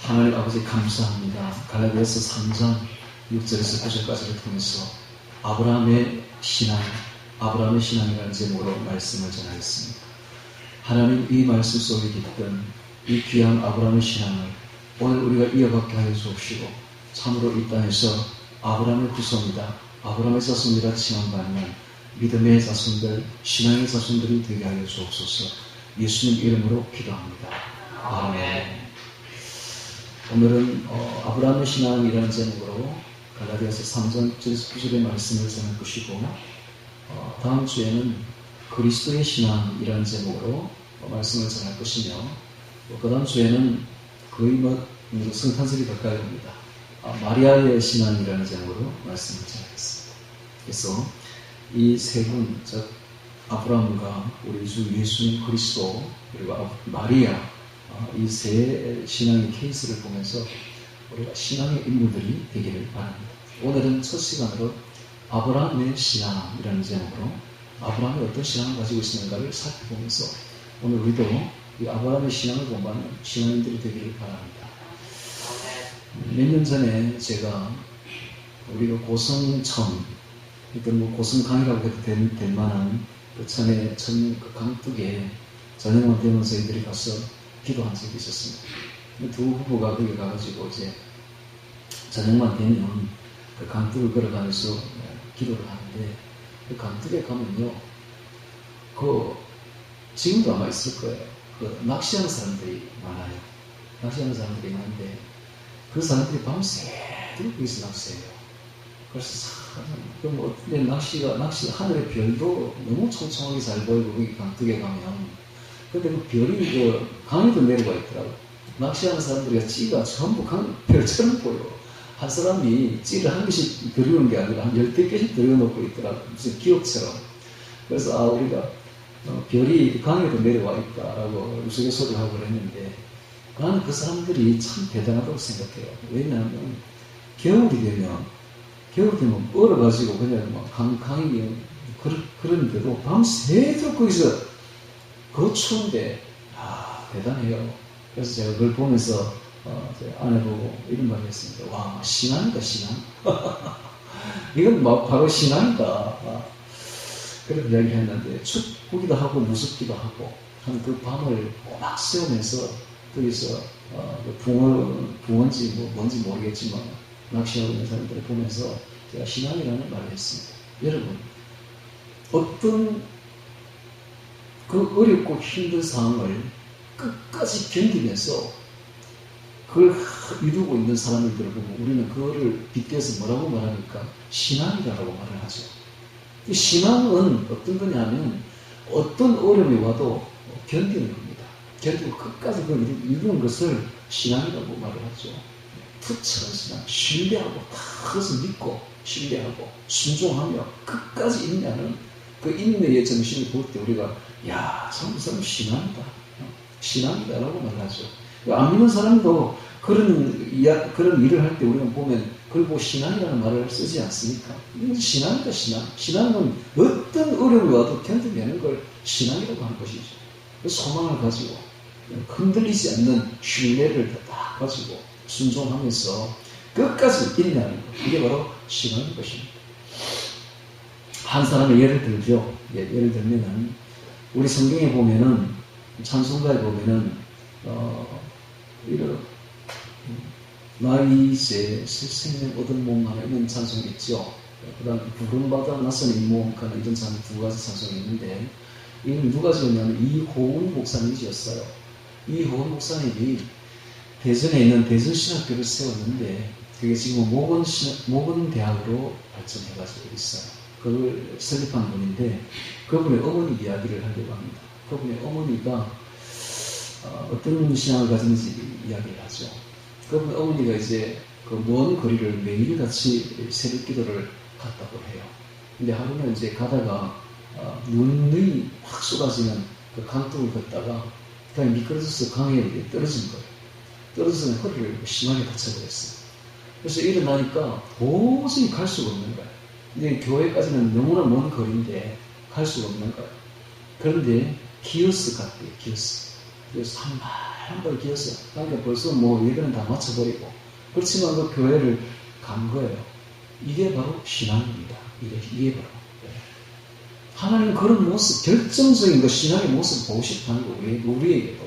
하나님 아버지 감사합니다. 갈라디아서 3장 6절에서 9절까지를 통해서 아브라함의 신앙이라는 제목으로 말씀을 전하겠습니다. 하나님 이 말씀 속에 깃든 이 귀한 아브라함의 신앙을 오늘 우리가 이어받게 하여 주옵시고 참으로 이 땅에서 아브라함의 후손이다, 아브라함의 자손이라 칭함받는 믿음의 자손들, 신앙의 자손들이 되게 하여 주옵소서. 예수님 이름으로 기도합니다. 아멘. 오늘은 아브라함의 신앙이라는 제목으로 갈라디아서 3장 1절에서 9절의 말씀을 전할 것이고, 다음 주에는 그리스도의 신앙이라는 제목으로 말씀을 전할 것이며, 그 다음 주에는 거의 성탄절이 가까이 옵니다. 마리아의 신앙이라는 제목으로 말씀을 전하겠습니다. 그래서 이 세 분, 즉 아브라함과 우리 주 예수님 그리스도 그리고 마리아, 이 세 신앙의 케이스를 보면서 우리가 신앙의 인물들이 되기를 바랍니다. 오늘은 첫 시간으로 아브라함의 신앙이라는 제목으로 아브라함이 어떤 신앙을 가지고 있는가를 살펴보면서 오늘 우리도 이 아브라함의 신앙을 본받는 신앙인들이 되기를 바랍니다. 몇 년 전에 제가 우리가 고성천, 그러니까 고성 강이라고 해도 될 만한 그 천의 그 강둑에 저녁만 되면 저희들이 가서 기도한 적이 있었습니다. 두 후보가 거기 가가지고 이제 저녁만 되면 그 강둑을 걸어가면서 기도를 하는데, 그 강둑에 가면요, 지금도 아마 있을 거예요. 낚시하는 사람들이 많아요. 낚시하는 사람들이 많은데 그 사람들이 밤새도록 거기서 낚시해요. 그래서 그럼 어떤 낚시 하늘의 별도 너무 촘촘하게 잘 보이고 거기 강둑에 가면, 근데 그 별이 강에도 내려가 있더라고요. 낚시하는 사람들이 찌가 전부 별처럼 보여. 한 사람이 찌를 한 개씩 들여놓은 게 아니라 한 10개 개씩 들여놓고 있더라고요. 무슨 기억처럼. 그래서 우리가 별이 강에도 내려와 있다라고 우스갯소리를 하고 그랬는데, 나는 그 사람들이 참 대단하다고 생각해요. 왜냐하면 겨울이 되면 얼어가지고 그냥 강이 그런데도 밤새도록 거기서 그 추운데 대단해요. 그래서 제가 그걸 보면서 제 아내보고 이런 말을 했습니다. 와, 신앙이다, 신앙. 이건 바로 신앙이다. 그런 이야기를 했는데, 춥기도 하고 무섭기도 하고 한 그 밤을 꼬박 세우면서 거기서 붕어인지 뭔지 모르겠지만 낚시하고 있는 사람들을 보면서 제가 신앙이라는 말을 했습니다. 여러분, 어떤 그 어렵고 힘든 상황을 끝까지 견디면서 그걸 이루고 있는 사람들을 보면 우리는 그거를 빗대서 뭐라고 말합니까? 신앙이라고 말을 하죠. 이 신앙은 어떤 거냐면 어떤 어려움이 와도 견디는 겁니다. 견디고 끝까지 그걸 이루는 것을 신앙이라고 말을 하죠. 투철한 신앙, 신뢰하고 다 그것을 믿고 신뢰하고 순종하며 끝까지 인내하는 그 인내의 정신을 볼 때 우리가 참 신앙이다, 신앙이다라고 말하죠. 안 믿는 사람도 그런 일을 할 때 우리가 보면 그걸 보고 신앙이라는 말을 쓰지 않습니까? 이건 신앙이다, 신앙. 신앙은 어떤 어려움이 와도 견뎌내는 걸 신앙이라고 하는 것이죠. 소망을 가지고 흔들리지 않는 신뢰를 다 가지고 순종하면서 끝까지 인내하는 것. 이게 바로 신앙인 것입니다. 한 사람의 예를 들죠. 예를 들면은 우리 성경에 보면은 찬송가에 보면은 이런 나의 이제 새 생명 얻은 몸 하나 이런 찬송이 있죠. 그 다음 부름받아 나선 이 몸 하나 이런 두 가지 찬송이 있는데, 이건 누가 지었냐면 이호은 목사님이 지었어요. 이호은 목사님이 대전에 있는 대전신학교를 세웠는데 그게 지금 모건대학으로 발전해가지고 있어요. 그걸 설립한 분인데 그분의 어머니 이야기를 하려고 합니다. 그분의 어머니가 어떤 신앙을 가졌는지 이야기를 하죠. 그분의 어머니가 이제 그 먼 거리를 매일같이 새벽 기도를 갔다고 해요. 근데 하루는 이제 가다가 눈이 확 쏟아지는 그 강둑을 걷다가 그냥 미끄러져서 강에 떨어진 거예요. 떨어져서 허리를 심하게 다쳐버렸어요. 그래서 일어나니까 도저히 갈 수가 없는 거예요. 근데 교회까지는 너무나 먼 거리인데 갈 수가 없는 거예요. 그런데 기어스 갔대요. 기어스 한 한벌 기어서. 그러니까 벌써 뭐 예배는 다 마쳐버리고. 그렇지만 그 교회를 간 거예요. 이게 바로 신앙입니다. 이게 바로. 하나님은 그런 모습, 결정적인 그 신앙의 모습을 보고 싶다는 거예요. 우리에게도.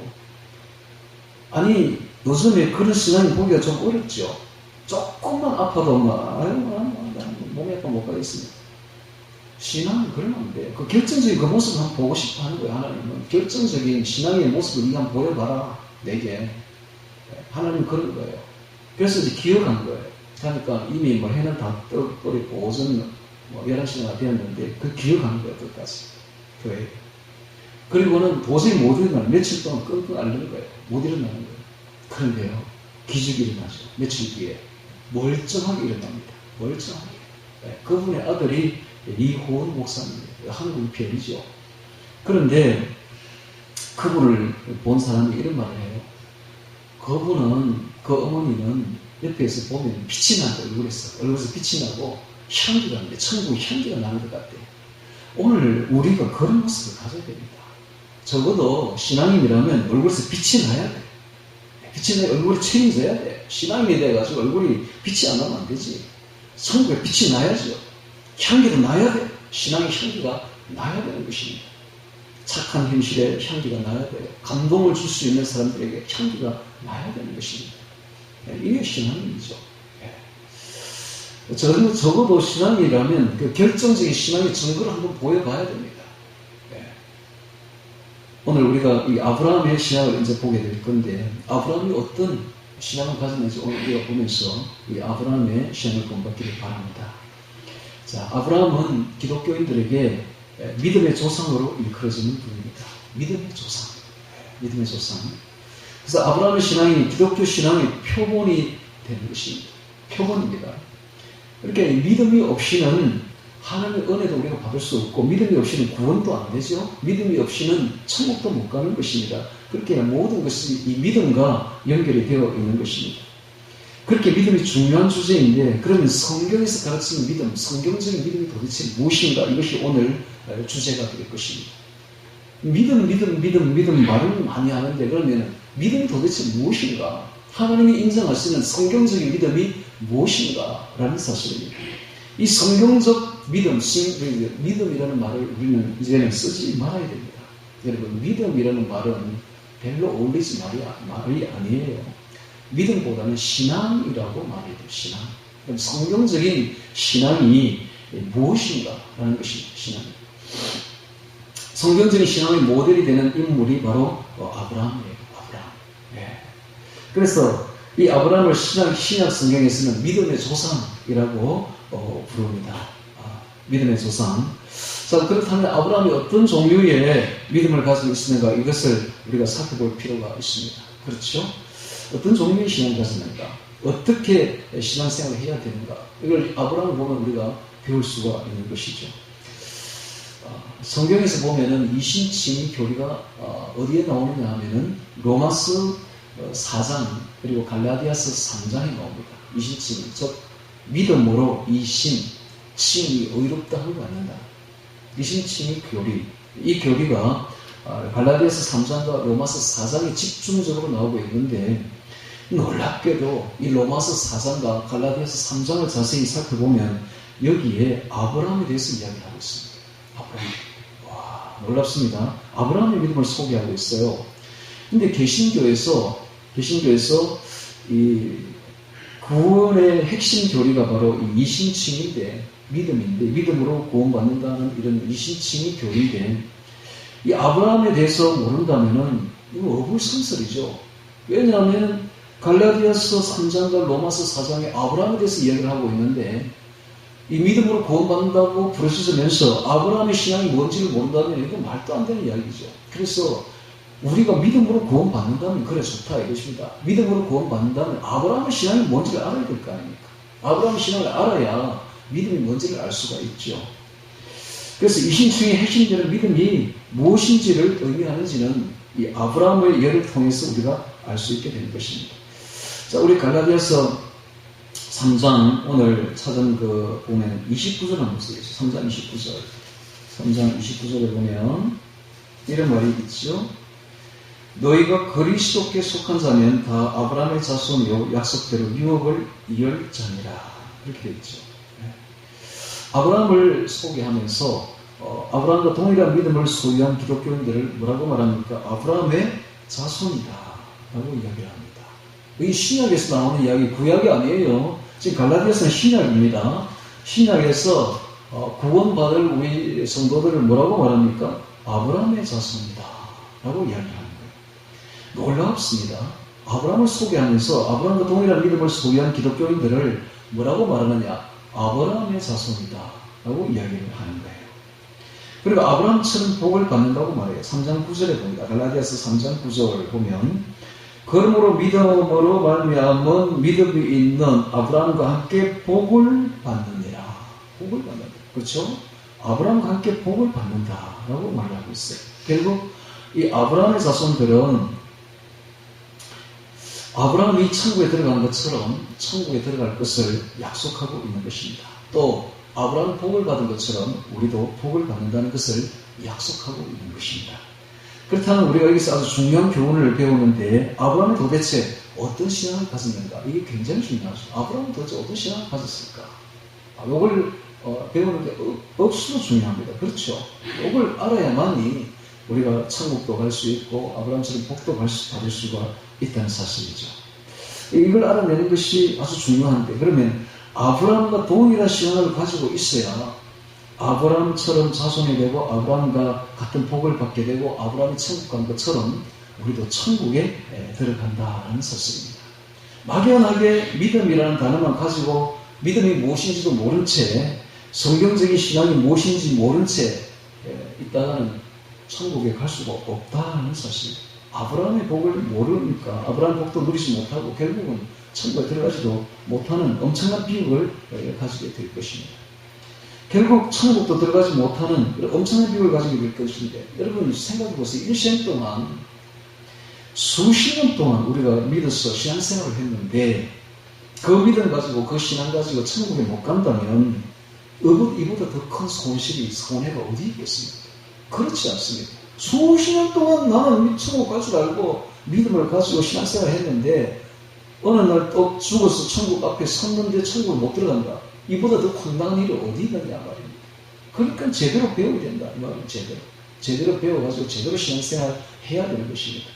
아니, 요즘에 그런 신앙이 보기가 좀 어렵죠. 조금만 아파도 막, 몸이 아파 못 가겠습니다. 신앙은 그러면 안 돼요. 그 결정적인 그 모습을 한번 보고 싶어 하는 거예요. 하나님은. 결정적인 신앙의 모습을 네가 한번 보여봐라. 내게. 하나님은 그런 거예요. 그래서 이제 기억한 거예요. 그러니까 이미 뭐 해는 다 떠버리고 오전 뭐 11시나 되었는데 그 기억한 거예요. 끝까지. 교회. 그리고는 도저히 못 일어나는 며칠 동안 끙끙 앓는 거예요. 못 일어나는 거예요. 그런데요. 기적이 일어나죠. 며칠 뒤에. 멀쩡하게 일어납니다. 멀쩡하게. 그분의 아들이 리호은 목사입니다. 한국 별이죠. 그런데 그분을 본 사람이 이런 말을 해요. 그분은, 그 어머니는 옆에서 보면 빛이 나고 얼굴에서 빛이 나고 향기가 나는데 천국 향기가 나는 것 같아요. 오늘 우리가 그런 모습을 가져야 됩니다. 적어도 신앙인이라면 얼굴에서 빛이 나야 돼. 빛이 나야 얼굴이 책임져야 돼. 신앙인이 돼가지고 얼굴이 빛이 안 나면 안 되지. 천국에 빛이 나야죠. 향기도 나야 돼. 신앙의 향기가 나야 되는 것입니다. 착한 현실에 향기가 나야 돼요. 감동을 줄 수 있는 사람들에게 향기가 나야 되는 것입니다. 이게 신앙이죠. 적어도 신앙이라면 그 결정적인 신앙의 증거를 한번 보여봐야 됩니다. 오늘 우리가 이 아브라함의 신앙을 이제 보게 될 건데, 아브라함이 어떤 신앙을 가졌는지 오늘 우리가 보면서 이 아브라함의 신앙을 본받기를 바랍니다. 자, 아브라함은 기독교인들에게 믿음의 조상으로 일컬어지는 분입니다. 믿음의 조상. 믿음의 조상. 그래서 아브라함의 신앙이 기독교 신앙의 표본이 되는 것입니다. 표본입니다. 이렇게 믿음이 없이는 하나님의 은혜도 우리가 받을 수 없고, 믿음이 없이는 구원도 안 되죠. 믿음이 없이는 천국도 못 가는 것입니다. 그렇게 모든 것이 이 믿음과 연결이 되어 있는 것입니다. 그렇게 믿음이 중요한 주제인데, 그러면 성경에서 가르치는 믿음, 성경적인 믿음이 도대체 무엇인가? 이것이 오늘 주제가 될 것입니다. 믿음 말을 많이 하는데, 그러면 믿음이 도대체 무엇인가? 하나님이 인정하시는 성경적인 믿음이 무엇인가? 라는 사실입니다. 이 성경적 믿음이라는 말을 우리는 이제는 쓰지 말아야 됩니다. 여러분, 믿음이라는 말은 별로 어울리지 말이 아니에요. 믿음보다는 신앙이라고 말해야 돼요. 신앙. 그럼 성경적인 신앙이 무엇인가라는 것입니다. 신앙. 성경적인 신앙의 모델이 되는 인물이 바로 아브라함이에요. 아브라함. 그래서 이 아브라함을 신약 성경에서는 믿음의 조상이라고 부릅니다. 믿음의 조상. 자, 그렇다면 아브라함이 어떤 종류의 믿음을 가지고 있었는가, 이것을 우리가 살펴볼 필요가 있습니다. 그렇죠? 어떤 종류의 신앙을 가졌는가, 어떻게 신앙생활을 해야 되는가, 이걸 아브라함을 보면 우리가 배울 수가 있는 것이죠. 성경에서 보면은 이신칭의 교리가 어디에 나오느냐 하면은 로마서 4장 그리고 갈라디아서 3장에 나옵니다. 이신칭, 즉 믿음으로 이신, 칭이 의롭다 하고 않는다. 이신칭의 교리, 이 교리가 갈라디아서 3장과 로마서 4장에 집중적으로 나오고 있는데, 놀랍게도 이 로마서 4장과 갈라디아서 3장을 자세히 살펴보면 여기에 아브라함에 대해서 이야기하고 있습니다. 아브라함. 와, 놀랍습니다. 아브라함의 믿음을 소개하고 있어요. 근데 개신교에서 이 구원의 핵심 교리가 바로 이 이신칭인데, 믿음인데, 믿음으로 구원받는다는 이런 이신칭의 교리인데, 이 아브라함에 대해서 모른다면은 이거 어불성설이죠. 왜냐하면 갈라디아서 3장과 로마서 4장에 아브라함에 대해서 이야기를 하고 있는데, 이 믿음으로 구원받는다고 부르짖으면서 아브라함의 신앙이 뭔지를 모른다면 이건 말도 안 되는 이야기죠. 그래서 우리가 믿음으로 구원받는다면 그래 좋다 이것입니다. 믿음으로 구원받는다면 아브라함의 신앙이 뭔지를 알아야 될 거 아닙니까? 아브라함의 신앙을 알아야 믿음이 뭔지를 알 수가 있죠. 그래서 이신칭의 핵심되는 믿음이 무엇인지를 의미하는지는 이 아브라함의 예를 통해서 우리가 알 수 있게 되는 것입니다. 자, 우리 갈라디아서 3장 오늘 찾은 그 보면 29절 한번 쓰겠습니다. 3장 29절. 3장 29절에 보면 이런 말이 있죠. 너희가 그리스도께 속한 자면 다 아브라함의 자손이요 약속대로 유업을 이을 자니라. 이렇게 되어 있죠. 아브라함을 소개하면서 아브라함과 동일한 믿음을 소유한 기독교인들을 뭐라고 말합니까? 아브라함의 자손이다 라고 이야기를 합니다. 이 신약에서 나오는 이야기, 구약이 아니에요. 지금 갈라디아서는 신약입니다. 신약에서 구원받을 우리 성도들을 뭐라고 말합니까? 아브라함의 자손이다 라고 이야기합니다. 놀랍습니다. 아브라함을 소개하면서 아브라함과 동일한 믿음을 소유한 기독교인들을 뭐라고 말하느냐? 아브라함의 자손이다 라고 이야기를 하는 거예요. 그리고 아브라함처럼 복을 받는다고 말해요. 3장 9절에 봅니다. 갈라디아서 3장 9절을 보면 그러므로 믿음으로 말미암은 믿음이 있는 아브라함과 함께 복을 받느니라. 복을 받는다. 그렇죠? 아브라함과 함께 복을 받는다라고 말하고 있어요. 결국 이 아브라함의 자손들은 아브라함이 천국에 들어간 것처럼 천국에 들어갈 것을 약속하고 있는 것입니다. 또 아브라함이 복을 받은 것처럼 우리도 복을 받는다는 것을 약속하고 있는 것입니다. 그렇다면 우리가 여기서 아주 중요한 교훈을 배우는데 아브라함이 도대체 어떤 신앙을 가졌는가? 이게 굉장히 중요하죠. 아브라함은 도대체 어떤 신앙을 가졌을까? 이걸 배우는 게 없어도 중요합니다. 그렇죠? 이걸 알아야만이 우리가 천국도 갈 수 있고 아브라함처럼 복도 받을 수가 있다는 사실이죠. 이걸 알아내는 것이 아주 중요한데 그러면 아브라함과 동일한 신앙을 가지고 있어야 아브라함처럼 자손이 되고 아브라함과 같은 복을 받게 되고 아브라함이 천국 간 것처럼 우리도 천국에 들어간다는 사실입니다. 막연하게 믿음이라는 단어만 가지고 믿음이 무엇인지도 모른 채 성경적인 신앙이 무엇인지 모른 채 있다가는 천국에 갈 수가 없다는 사실. 아브라함의 복을 모르니까 아브라함의 복도 누리지 못하고 결국은 천국에 들어가지도 못하는 엄청난 비극을 가지게 될 것입니다. 결국 천국도 들어가지 못하는 엄청난 비극을 가지게 될 것인데 여러분 생각해 보세요. 일생 동안 수십 년 동안 우리가 믿어서 신앙생활을 했는데 그 믿음 가지고 그 신앙 가지고 천국에 못 간다면 이보다 더 큰 손해가 어디 있겠습니까? 그렇지 않습니다. 수십 년 동안 나는 천국 갈 줄 알고 믿음을 가지고 신앙생활을 했는데 어느 날 또 죽어서 천국 앞에 섰는데 천국을 못 들어간다. 이보다 더 황당한 일이 어디 있느냐 말입니다. 그러니까 제대로 배워야 된다. 이 말은 제대로 배워가지고 제대로 신앙생활 해야 되는 것입니다.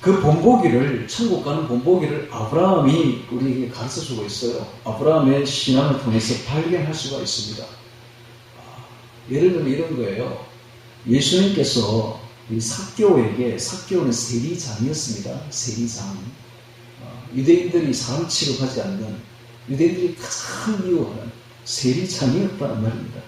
그 본보기를 천국 가는 본보기를 아브라함이 우리에게 가르쳐주고 있어요. 아브라함의 신앙을 통해서 발견할 수가 있습니다. 예를 들면 이런 거예요. 예수님께서 이 삭개오는 세리장이었습니다. 세리장. 유대인들이 사람 취급하지 않는 유대인들이 가장 미워하는 세리장이었다는 말입니다.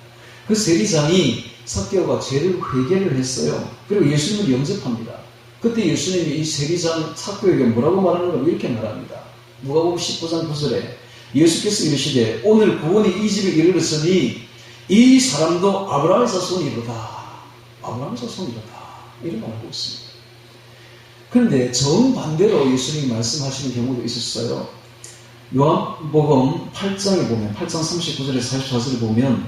그 세리장이 삭개오가 죄를 회개를 했어요. 그리고 예수님을 영접합니다. 그때 예수님이 이 세리장 삭개오에게 뭐라고 말하는가 이렇게 말합니다. 누가복음 19장 9절에 예수께서 이르시되 오늘 구원이 이 집에 이르렀으니 이 사람도 아브라함의 자손이로다. 아브라함의 자손이로다. 이렇게 말하고 있습니다. 그런데 정반대로 예수님이 말씀하시는 경우도 있었어요. 요한복음 8장에 보면 8장 39절에서 44절에 보면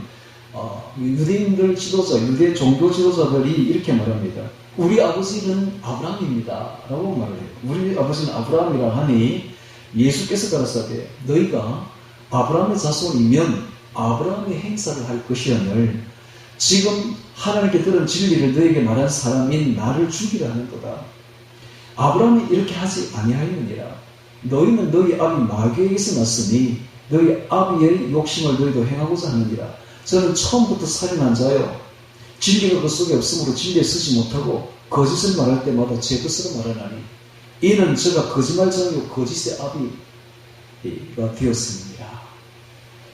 유대인들 지도자, 유대 종교 지도자들이 이렇게 말합니다. 우리 아버지는 아브라함입니다. 라고 말을 해요. 우리 아버지는 아브라함이라 하니 예수께서 가라사대 너희가 아브라함의 자손이면 아브라함의 행사를 할 것이오늘 지금 하나님께 들은 진리를 너에게 말한 사람인 나를 죽이라 하는 거다. 아브라함이 이렇게 하지 아니하였느니라. 너희는 너희 아비 마귀에게서 났으니 너희 아비의 욕심을 너희도 행하고자 하느니라. 저는 처음부터 살인한 자요. 진리가 그 속에 없으므로 진리에 서지 못하고 거짓을 말할 때마다 제 것으로 말하나니 이는 저가 거짓말장이요 거짓의 아비가 되었습니다.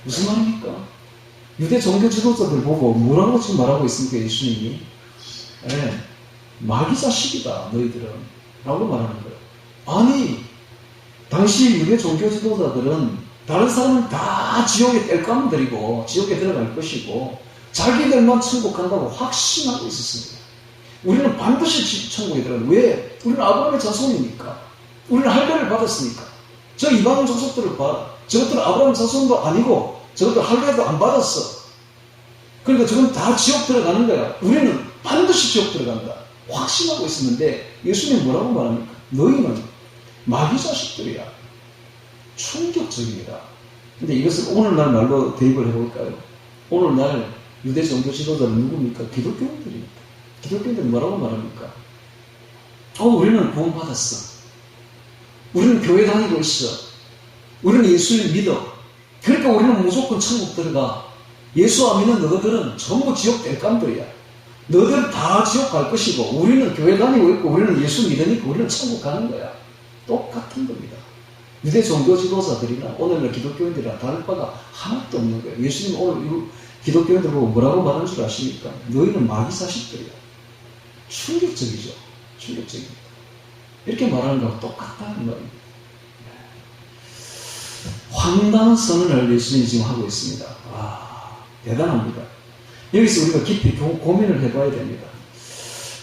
무슨 말입니까? 유대 종교 지도자들 보고 뭐라고 지금 말하고 있습니까? 예수님이 마귀 자식이다 너희들은 라고 말하는 거예요. 아니 당시 유대 종교 지도자들은 다른 사람은 다 지옥에 뗄감을 들이고 지옥에 들어갈 것이고 자기들만 천국 간다고 확신하고 있었습니다. 우리는 반드시 천국에 들어가요. 왜? 우리는 아브라함의 자손이니까. 우리는 할례를 받았으니까. 저 이방인 족속들을 봐. 저것들은 아브라함 자손도 아니고 저것들 할례도 안 받았어. 그러니까 저건 다 지옥 들어가는 거야. 우리는 반드시 지옥 들어간다. 확신하고 있었는데 예수님이 뭐라고 말합니까? 너희는 마귀 자식들이야. 충격적입니다. 근데 이것을 오늘날 말로 대입을 해볼까요? 오늘날 유대 종교 지도자는 누굽니까? 기독교인들입니다. 기독교인들은 뭐라고 말합니까? 우리는 구원받았어. 우리는 교회 다니고 있어. 우리는 예수를 믿어. 그러니까 우리는 무조건 천국 들어가. 예수 안 믿는 너희들은 전부 지옥 뗄감들이야. 너희들 다 지옥 갈 것이고 우리는 교회 다니고 있고 우리는 예수 믿으니까 우리는 천국 가는 거야. 똑같은 겁니다. 유대 종교 지도자들이나 오늘날 기독교인들이나 다를 바가 하나도 없는 거예요. 예수님 오늘 기독교인들 보고 뭐라고 말하는 줄 아십니까? 너희는 마귀 자식들이야. 충격적이죠. 충격적입니다. 이렇게 말하는 거하고 똑같다는 말입니다. 황당한 선언을 예수님이 지금 하고 있습니다. 대단합니다. 여기서 우리가 깊이 고민을 해봐야 됩니다.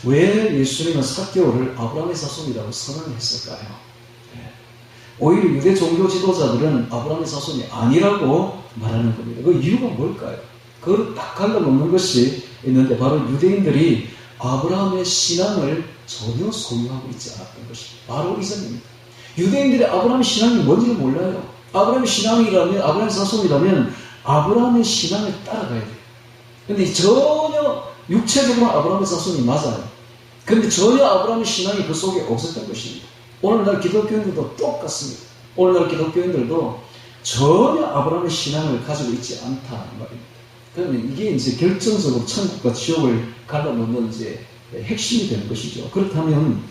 왜 예수님은 사개오를 아브라함의 자손이라고 선언을 했을까요? 오히려 유대 종교 지도자들은 아브라함의 자손이 아니라고 말하는 겁니다. 그 이유가 뭘까요? 그걸 딱 갈라놓는 것이 있는데 바로 유대인들이 아브라함의 신앙을 전혀 소유하고 있지 않았던 것이 바로 이 점입니다. 유대인들이 아브라함의 신앙이 뭔지를 몰라요. 아브라함의 신앙이라면, 아브라함의 자손이라면 아브라함의 신앙을 따라가야 돼요. 근데 전혀 육체적으로 아브라함의 자손이 맞아요. 근데 전혀 아브라함의 신앙이 그 속에 없었던 것입니다. 오늘날 기독교인들도 똑같습니다. 오늘날 기독교인들도 전혀 아브라함의 신앙을 가지고 있지 않다는 말입니다. 그러면 이게 이제 결정적으로 천국과 지옥을 갈라놓는 이제 핵심이 되는 것이죠. 그렇다면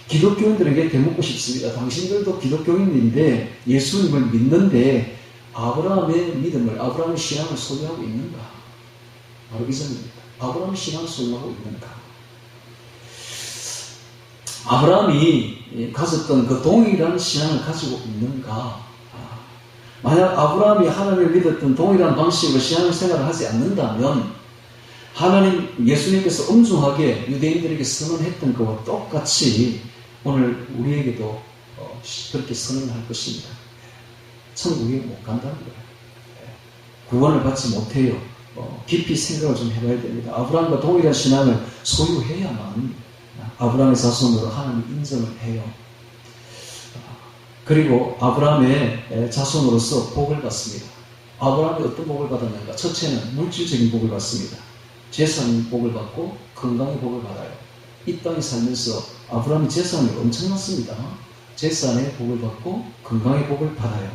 기독교인들에게 되묻고 싶습니다. 당신들도 기독교인인데 예수님을 믿는데 아브라함의 믿음을, 아브라함의 신앙을 소유하고 있는가? 바로 이 점입니다. 아브라함의 신앙을 소유하고 있는가? 아브라함이 가졌던 그 동일한 신앙을 가지고 있는가? 만약 아브라함이 하나님을 믿었던 동일한 방식으로 신앙생활을 하지 않는다면 하나님, 예수님께서 엄중하게 유대인들에게 선언했던 것과 똑같이 오늘 우리에게도 그렇게 선언할 것입니다. 천국에 못 간다는 거예요. 구원을 받지 못해요. 깊이 생각을 좀 해봐야 됩니다. 아브라함과 동일한 신앙을 소유해야만 아브라함의 자손으로 하나님 인정을 해요. 그리고 아브라함의 자손으로서 복을 받습니다. 아브라함이 어떤 복을 받았는가? 첫째는 물질적인 복을 받습니다. 재산의 복을 받고 건강의 복을 받아요. 이 땅에 살면서 아브라함의 재산이 엄청났습니다. 재산의 복을 받고 건강의 복을 받아요.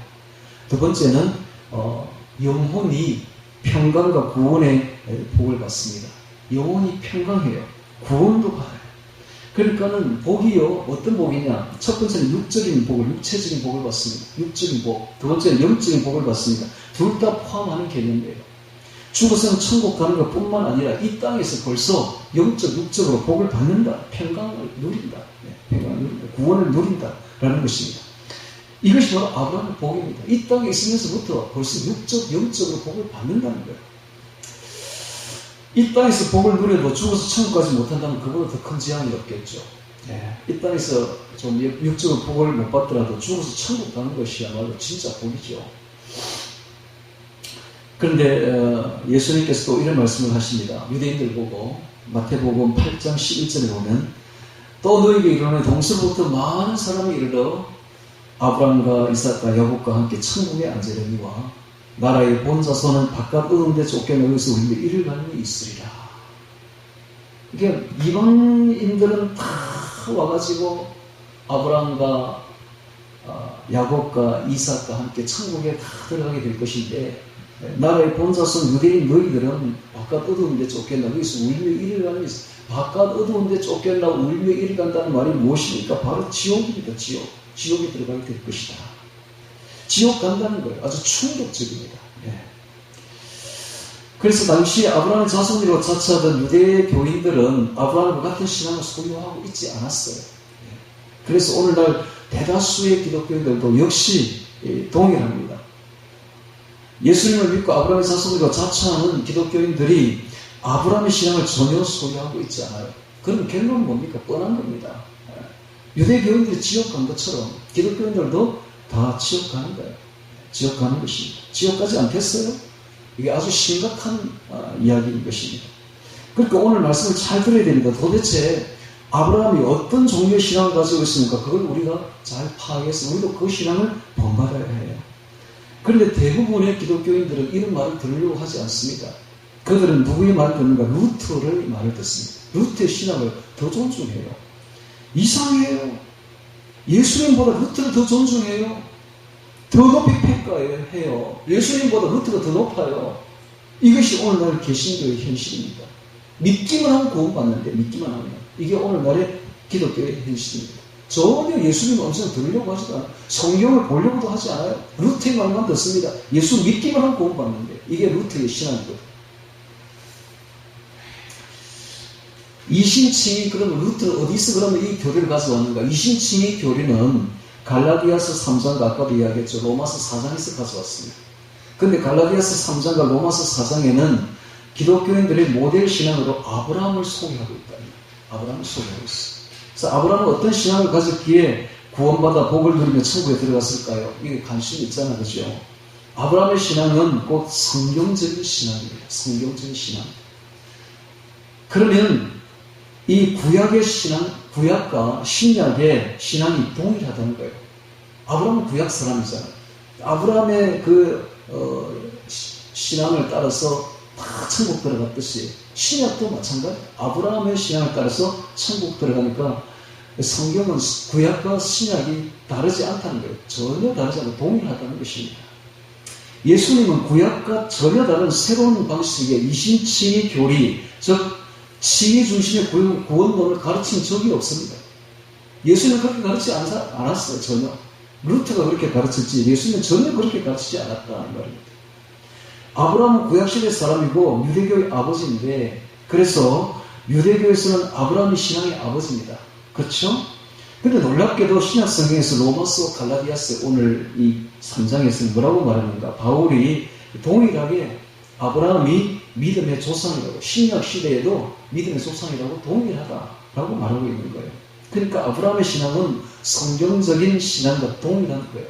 두 번째는 영혼이 평강과 구원의 복을 받습니다. 영혼이 평강해요. 구원도 받아요. 그러니까는 복이요, 어떤 복이냐? 첫 번째는 육적인 복을, 육체적인 복을 받습니다. 육적인 복. 두 번째는 영적인 복을 받습니다. 둘 다 포함하는 개념이에요. 죽어서는 천국 가는 것 뿐만 아니라 이 땅에서 벌써 영적, 육적으로 복을 받는다. 평강을 누린다. 평강을 누린다. 구원을 누린다라는 것입니다. 이것이 바로 아브라함의 복입니다. 이 땅에 있으면서부터 벌써 육적, 영적으로 복을 받는다는 거예요. 이 땅에서 복을 누려도 죽어서 천국 가지 못한다면 그보다 더 큰 재앙이 없겠죠. 이 땅에서 좀 육적으로 복을 못 받더라도 죽어서 천국 가는 것이야말로 진짜 복이죠. 그런데 예수님께서 또 이런 말씀을 하십니다. 유대인들 보고 마태복음 8장 11절에 보면 또 너에게 이르노니 동서부터 많은 사람이 이르러 아브라함과 이삭과 야곱과 함께 천국에 앉으려니와 나라의 본자손은 바깥 어두운 데 쫓겨나서 우리의 이를 가는 이 있으리라. 그러니까 이방인들은 다 와가지고 아브라함과 야곱과 이삭과 함께 천국에 다 들어가게 될 것인데 나라의 본자손 유대인 너희들은 바깥 어두운 데 쫓겨나 거기서 울며 이를 가는 이 있으리라. 바깥 어두운 데 쫓겨나 울며 이를 간다는 말이 무엇입니까? 바로 지옥입니다. 지옥에 들어가게 될 것이다. 지옥 간다는 거예요. 아주 충격적입니다. 그래서 당시 아브라함의 자손이라고 자처하던 유대 교인들은 아브라함과 같은 신앙을 소유하고 있지 않았어요. 그래서 오늘날 대다수의 기독교인들도 역시 동일합니다. 예수님을 믿고 아브라함의 자손이라고 자처하는 기독교인들이 아브라함의 신앙을 전혀 소유하고 있지 않아요. 그럼 결론은 뭡니까? 뻔한 겁니다. 유대 교인들이 지옥 간 것처럼 기독교인들도 다 지옥 가는 거예요. 지옥 가는 것입니다. 지옥 가지 않겠어요? 이게 아주 심각한 이야기인 것입니다. 그러니까 오늘 말씀을 잘 들어야 됩니다. 도대체 아브라함이 어떤 종류의 신앙을 가지고 있습니까? 그걸 우리가 잘 파악해서 우리도 그 신앙을 본받아야 해요. 그런데 대부분의 기독교인들은 이런 말을 들으려고 하지 않습니다. 그들은 누구의 말을 듣는가? 루터의 말을 듣습니다. 루터의 신앙을 더 존중해요. 이상해요. 예수님보다 루터를 더 존중해요. 더 높이 평가해요. 예수님보다 루터가 더 높아요. 이것이 오늘날 개신교의 현실입니다. 믿기만 하면 구원받는데, 믿기만 하면. 이게 오늘날의 기독교의 현실입니다. 전혀 예수님 음성을 들으려고 하지도 않아요. 성경을 보려고도 하지 않아요. 루터의 말만 듣습니다. 예수 믿기만 하면 구원받는데. 이게 루터의 신앙이거든요. 이신칭의 그러면 루터는 어디서 그러면 이 교리를 가져왔는가? 이신칭의 교리는 갈라디아서 3장 아까도 이야기했죠. 로마서 4장에서 가져왔습니다. 근데 갈라디아서 3장과 로마서 4장에는 기독교인들의 모델 신앙으로 아브라함을 소개하고 있다. 아브라함을 소개하고 있어요. 그래서 아브라함은 어떤 신앙을 가졌기에 구원받아 복을 누리며 천국에 들어갔을까요? 이게 관심이 있잖아요. 그죠? 아브라함의 신앙은 곧 성경적인 신앙입니다. 성경적인 신앙. 그러면 이 구약의 신앙, 구약과 신약의 신앙이 동일하다는 거예요. 아브라함은 구약 사람이잖아요. 아브라함의 신앙을 따라서 다 천국 들어갔듯이 신약도 마찬가지. 아브라함의 신앙을 따라서 천국 들어가니까 성경은 구약과 신약이 다르지 않다는 거예요. 전혀 다르지 않고 동일하다는 것입니다. 예수님은 구약과 전혀 다른 새로운 방식의 이신칭의 교리, 즉 칭의 중심의 구원론을 가르친 적이 없습니다. 예수는 그렇게 가르치지 않았어요. 전혀. 루터가 그렇게 가르쳤지 예수는 전혀 그렇게 가르치지 않았다는 말입니다. 아브라함은 구약시대 사람이고 유대교의 아버지인데, 그래서 유대교에서는 아브라함이 신앙의 아버지입니다. 그렇죠? 근데 놀랍게도 신약 성경에서 로마서, 갈라디아서 오늘 이 3장에서 뭐라고 말하는가? 바울이 동일하게 아브라함이 믿음의 조상이라고, 신약 시대에도 믿음의 조상이라고 동일하다라고 말하고 있는 거예요. 그러니까 아브라함의 신앙은 성경적인 신앙과 동일한 거예요.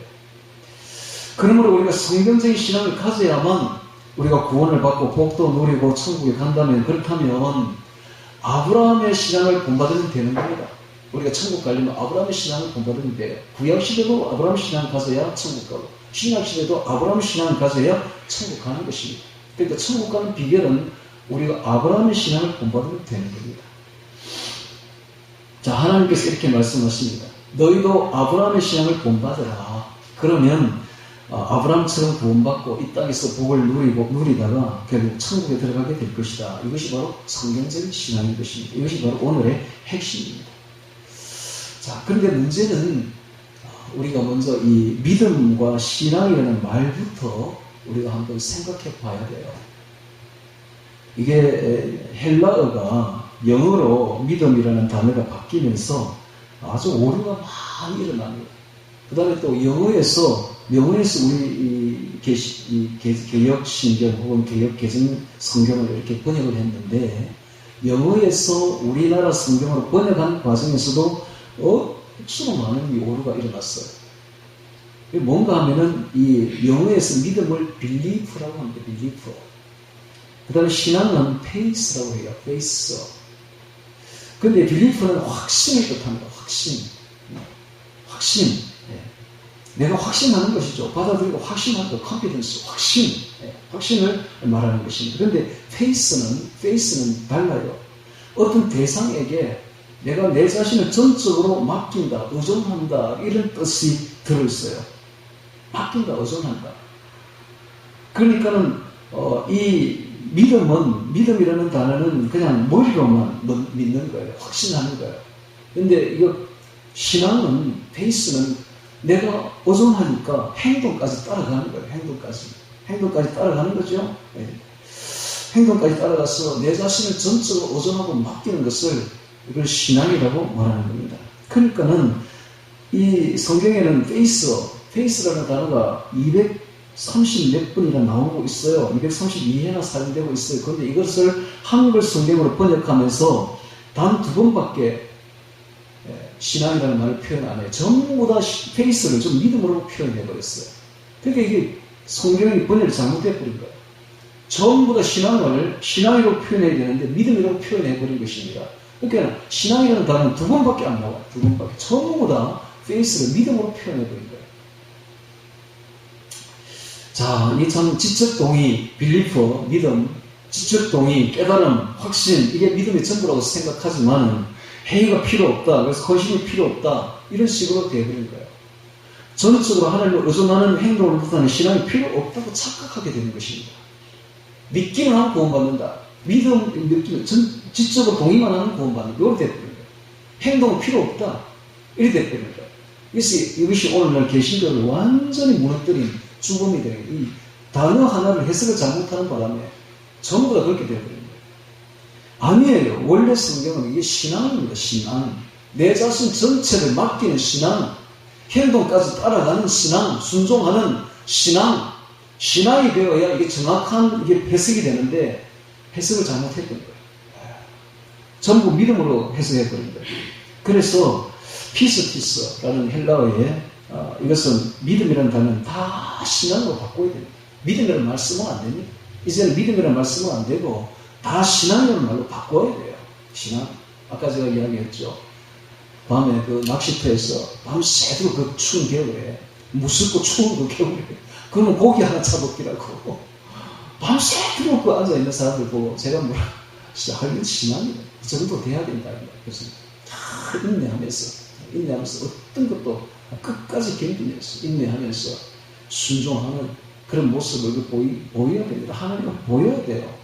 그러므로 우리가 성경적인 신앙을 가져야만 우리가 구원을 받고 복도 누리고 천국에 간다면, 그렇다면 아브라함의 신앙을 본받으면 되는 겁니다. 우리가 천국 가려면 아브라함의 신앙을 본받으면 돼요. 구약시대도 아브라함 신앙을 가져야 천국 가고, 신약시대도 아브라함 신앙을 가져야 천국 가는 것입니다. 그러니까 천국 가는 비결은 우리가 아브라함의 신앙을 본받으면 되는 겁니다. 자, 하나님께서 이렇게 말씀하십니다. 너희도 아브라함의 신앙을 본받으라. 그러면 아브라함처럼 구원받고 이 땅에서 복을 누리다가 결국 천국에 들어가게 될 것이다. 이것이 바로 성경적인 신앙인 것입니다. 이것이 바로 오늘의 핵심입니다. 자, 그런데 문제는 우리가 먼저 이 믿음과 신앙이라는 말부터 우리가 한번 생각해 봐야 돼요. 이게 헬라어가 영어로 믿음이라는 단어가 바뀌면서 아주 오류가 많이 일어납니다. 그 다음에 또 영어에서 우리 개역 신경 혹은 개역 개정 성경을 이렇게 번역을 했는데, 영어에서 우리나라 성경으로 번역한 과정에서도 수많은 많은 오류가 일어났어요. 뭔가 하면은 이 영어에서 믿음을 belief라고 합니다. belief. 그 다음에 신앙은 faith라고 해요. faith. 근데 belief는 확신을 뜻합니다. 확신. 내가 확신하는 것이죠. 받아들이고 확신하는 것, confidence, 확신을 말하는 것입니다. 그런데 faith는 달라요. 어떤 대상에게 내가 내 자신을 전적으로 맡긴다, 의존한다, 이런 뜻이 들어있어요. 맡긴다, 의존한다. 그러니까는 이 믿음이라는 단어는 그냥 머리로만 믿는 거예요. 확신하는 거예요. 근데 이거 신앙은, faith는 내가 의존하니까 행동까지 따라가는 거예요. 행동까지 따라가는 거죠. 네. 행동까지 따라가서 내 자신을 전적으로 의존하고 맡기는 것을 이걸 신앙이라고 말하는 겁니다. 그러니까는 이 성경에는 faith라는 단어가 230 몇 번이나 나오고 있어요. 232회나 사용되고 있어요. 그런데 이것을 한글 성경으로 번역하면서 단 2번밖에 신앙이라는 말을 표현 안 해요. 전부 다 faith를 좀 믿음으로 표현해버렸어요. 그러니까 이게 성경이 번역이 잘못돼버린 거예요. 전부 다 신앙이라고 표현해야 되는데 믿음이라고 표현해버린 것입니다. 그러니까 신앙이라는 단어는 두 번밖에 안 나와요. 두 번밖에. 전부 다 페이스를 믿음으로 표현해버린 거예요. 자, 이 참 지적 동의, 빌리프, 믿음, 지적 동의, 깨달음, 확신, 이게 믿음의 전부라고 생각하지만 회의가 필요 없다. 그래서 헌신이 필요 없다. 이런 식으로 되어버린 거예요. 전적으로 하나님을 의존하는 행동을 못하는 신앙이 필요 없다고 착각하게 되는 것입니다. 믿기만 하면 구원받는다. 믿기면 지적으로 동의만 하면 구원받는다. 이렇게 되어버린 거예요. 행동은 필요 없다. 이렇게 되어버린 거예요. 이것이 오늘날 개신교를 완전히 무너뜨린 죽음이 되는 거예요. 이 단어 하나를 해석을 잘못하는 바람에 전부 다 그렇게 되어버린 거예요. 아니에요. 원래 성경은 이게 신앙입니다. 신앙. 내 자신 전체를 맡기는 신앙. 행동까지 따라가는 신앙. 순종하는 신앙. 신앙이 되어야 이게 정확한 이게 해석이 되는데 해석을 잘못했던 거예요. 전부 믿음으로 해석해버린 거예요. 그래서 피스티스라는 헬라어에 이것은 믿음이라는 단어는 다 신앙으로 바꿔야 됩니다. 믿음이라는 말씀은 안 됩니다. 이제는 믿음이라는 말씀은 안 되고 다 신앙이라는 말로 바꿔야 돼요. 신앙. 아까 제가 이야기했죠. 밤에 그 낚시터에서 밤새도록 그 추운 겨울에 무섭고 추운 그 겨울에 그러면 고기 하나 잡았기라고 밤새도록 그 앉아있는 사람들 보고 제가 뭐라 진짜 하긴 신앙이다. 그 정도 돼야 된다. 그래서 다 인내하면서 어떤 것도 끝까지 견디면서 인내하면서 순종하는 그런 모습을 보여야 됩니다. 하나님을 보여야 돼요.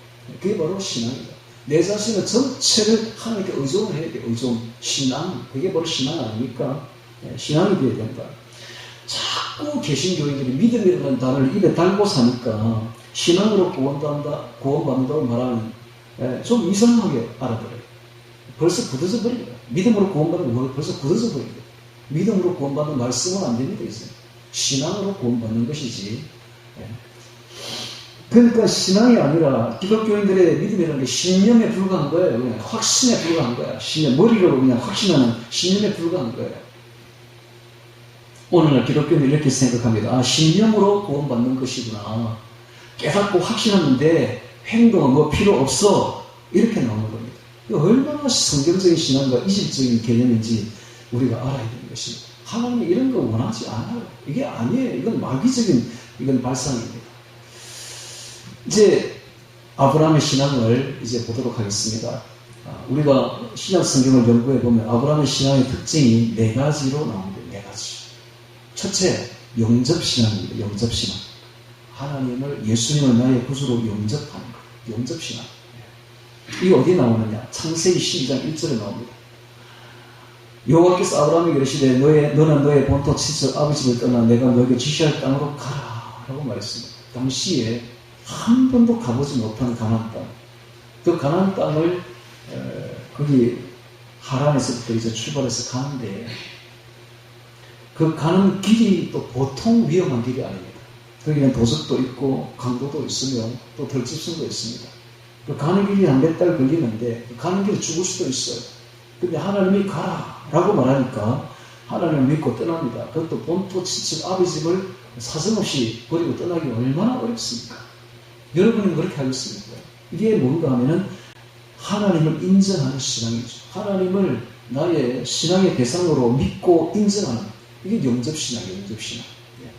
그게 바로 신앙이다. 내 자신의 전체를 하나님께 의존을 해야 돼요. 신앙. 그게 바로 신앙 아닙니까? 신앙이 되어야 된다. 자꾸 개신교인들이 믿음이라는 단어를 입에 달고 사니까 신앙으로 구원받는다고 말하는 좀 이상하게 알아들어요. 벌써 굳어져 버린 거예요. 믿음으로 구원받는 건 벌써 굳어져 버린 거예요. 믿음으로 구원받는 말씀은 안 됩니다. 이제. 신앙으로 구원받는 것이지. 그러니까 신앙이 아니라 기독교인들의 믿음이라는 게 신념에 불과한 거예요. 그냥 확신에 불과한 거야. 머리로 그냥 확신하는 신념에 불과한 거예요. 오늘날 기독교는 이렇게 생각합니다. 신념으로 구원받는 것이구나. 깨닫고 확신하는데 행동은 뭐 필요 없어. 이렇게 나오는 겁니다. 얼마나 성경적인 신앙과 이질적인 개념인지 우리가 알아야 되는 것입니다. 하나님이 이런 거 원하지 않아요. 이게 아니에요. 이건 마귀적인 발상입니다. 이제 아브라함의 신앙을 이제 보도록 하겠습니다. 우리가 신약 성경을 연구해 보면 아브라함의 신앙의 특징이 4가지로 나옵니다. 4가지. 첫째, 영접신앙입니다. 영접신앙. 하나님을, 예수님을 나의 구주로 영접하는 것. 영접신앙. 이게 어디에 나오느냐? 창세기 12장 1절에 나옵니다. 여호와께서 아브라함에게 이르시되 너는 너의 본토 친척 아버지 집을 떠나 내가 너에게 지시할 땅으로 가라 라고 말했습니다. 당시에 한 번도 가보지 못한 가나안 땅. 그 가나안 땅을 거기 하란에서부터 이제 출발해서 가는데 그 가는 길이 또 보통 위험한 길이 아닙니다. 거기는 도적도 있고 강도도 있으며 또 덜집성도 있습니다. 그 가는 길이 한 몇 달 걸리는데 그 가는 길에 죽을 수도 있어요. 근데 하나님이 가라라고 말하니까 하나님을 믿고 떠납니다. 그것도 본토 친척 아버지 집을 사정없이 버리고 떠나기 얼마나 어렵습니까? 여러분은 그렇게 하겠습니까? 이게 뭔가 하면은 하나님을 인정하는 신앙이죠. 하나님을 나의 신앙의 대상으로 믿고 인정하는 이게 영접신앙이에요.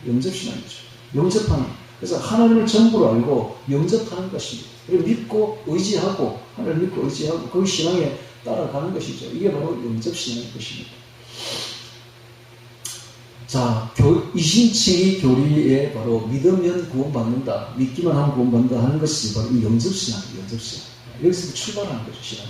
영접신앙이죠. 영접하는. 그래서 하나님을 전부로 알고 영접하는 것입니다. 그리고 믿고 의지하고 하나님을 믿고 의지하고 그 신앙에 따라가는 것이죠. 이게 바로 영접신앙의 것입니다. 자, 이신칭의 교리에 바로 믿으면 구원받는다, 믿기만 하면 구원받는다 하는 것이 바로 이 영접신앙이에요. 영접신앙. 여기서 출발하는 거죠, 신앙이.